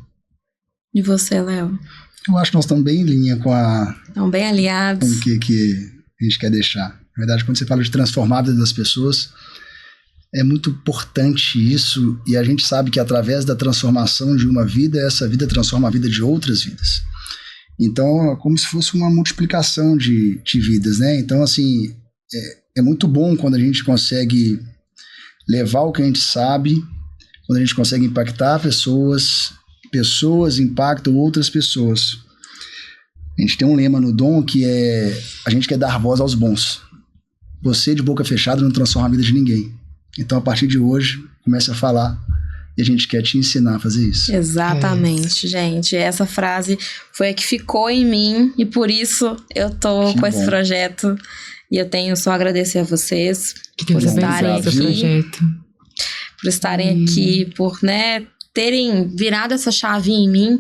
S1: E você, Léo?
S3: Eu acho que nós estamos bem em linha com
S1: Estão bem alinhados.
S3: Com o que a gente quer deixar. Na verdade, quando você fala de transformar a vida das pessoas, é muito importante isso, e a gente sabe que através da transformação de uma vida, essa vida transforma a vida de outras vidas. Então, é como se fosse uma multiplicação de vidas, né? Então, assim, é muito bom quando a gente consegue levar o que a gente sabe, quando a gente consegue impactar pessoas impactam outras pessoas. A gente tem um lema no Dom que a gente quer dar voz aos bons. Você de boca fechada não transforma a vida de ninguém. Então, a partir de hoje, comece a falar e a gente quer te ensinar a fazer isso.
S1: Exatamente, gente. Essa frase foi a que ficou em mim e por isso eu tô com esse projeto. E eu tenho só a agradecer a vocês
S2: por estarem aqui.
S1: Por estarem aqui, por, né, terem virado essa chave em mim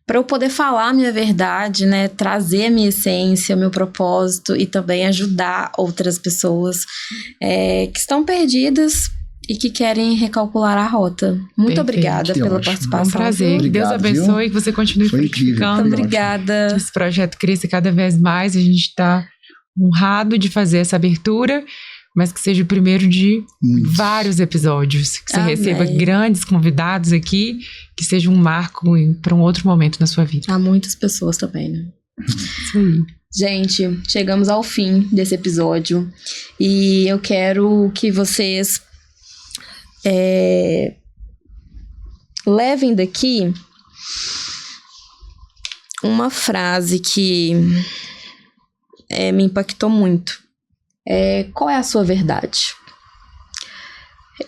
S1: para eu poder falar a minha verdade, né, trazer a minha essência, o meu propósito e também ajudar outras pessoas que estão perdidas e que querem recalcular a rota. Muito obrigada pela participação.
S2: É um prazer.
S3: Obrigado,
S2: Deus abençoe e que você continue frutificando.
S1: Muito obrigada.
S2: Que esse projeto cresça cada vez mais. A gente está honrado de fazer essa abertura, mas que seja o primeiro de vários episódios. Que você receba grandes convidados aqui, que seja um marco para um outro momento na sua vida.
S1: Há muitas pessoas também, né?
S2: Isso aí.
S1: Gente, chegamos ao fim desse episódio e eu quero que vocês levem daqui uma frase que me impactou muito. Qual é a sua verdade?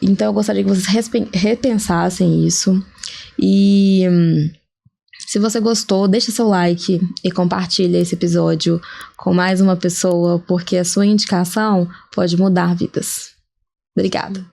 S1: Então eu gostaria que vocês repensassem isso. E se você gostou, deixa seu like e compartilha esse episódio com mais uma pessoa, porque a sua indicação pode mudar vidas. Obrigada.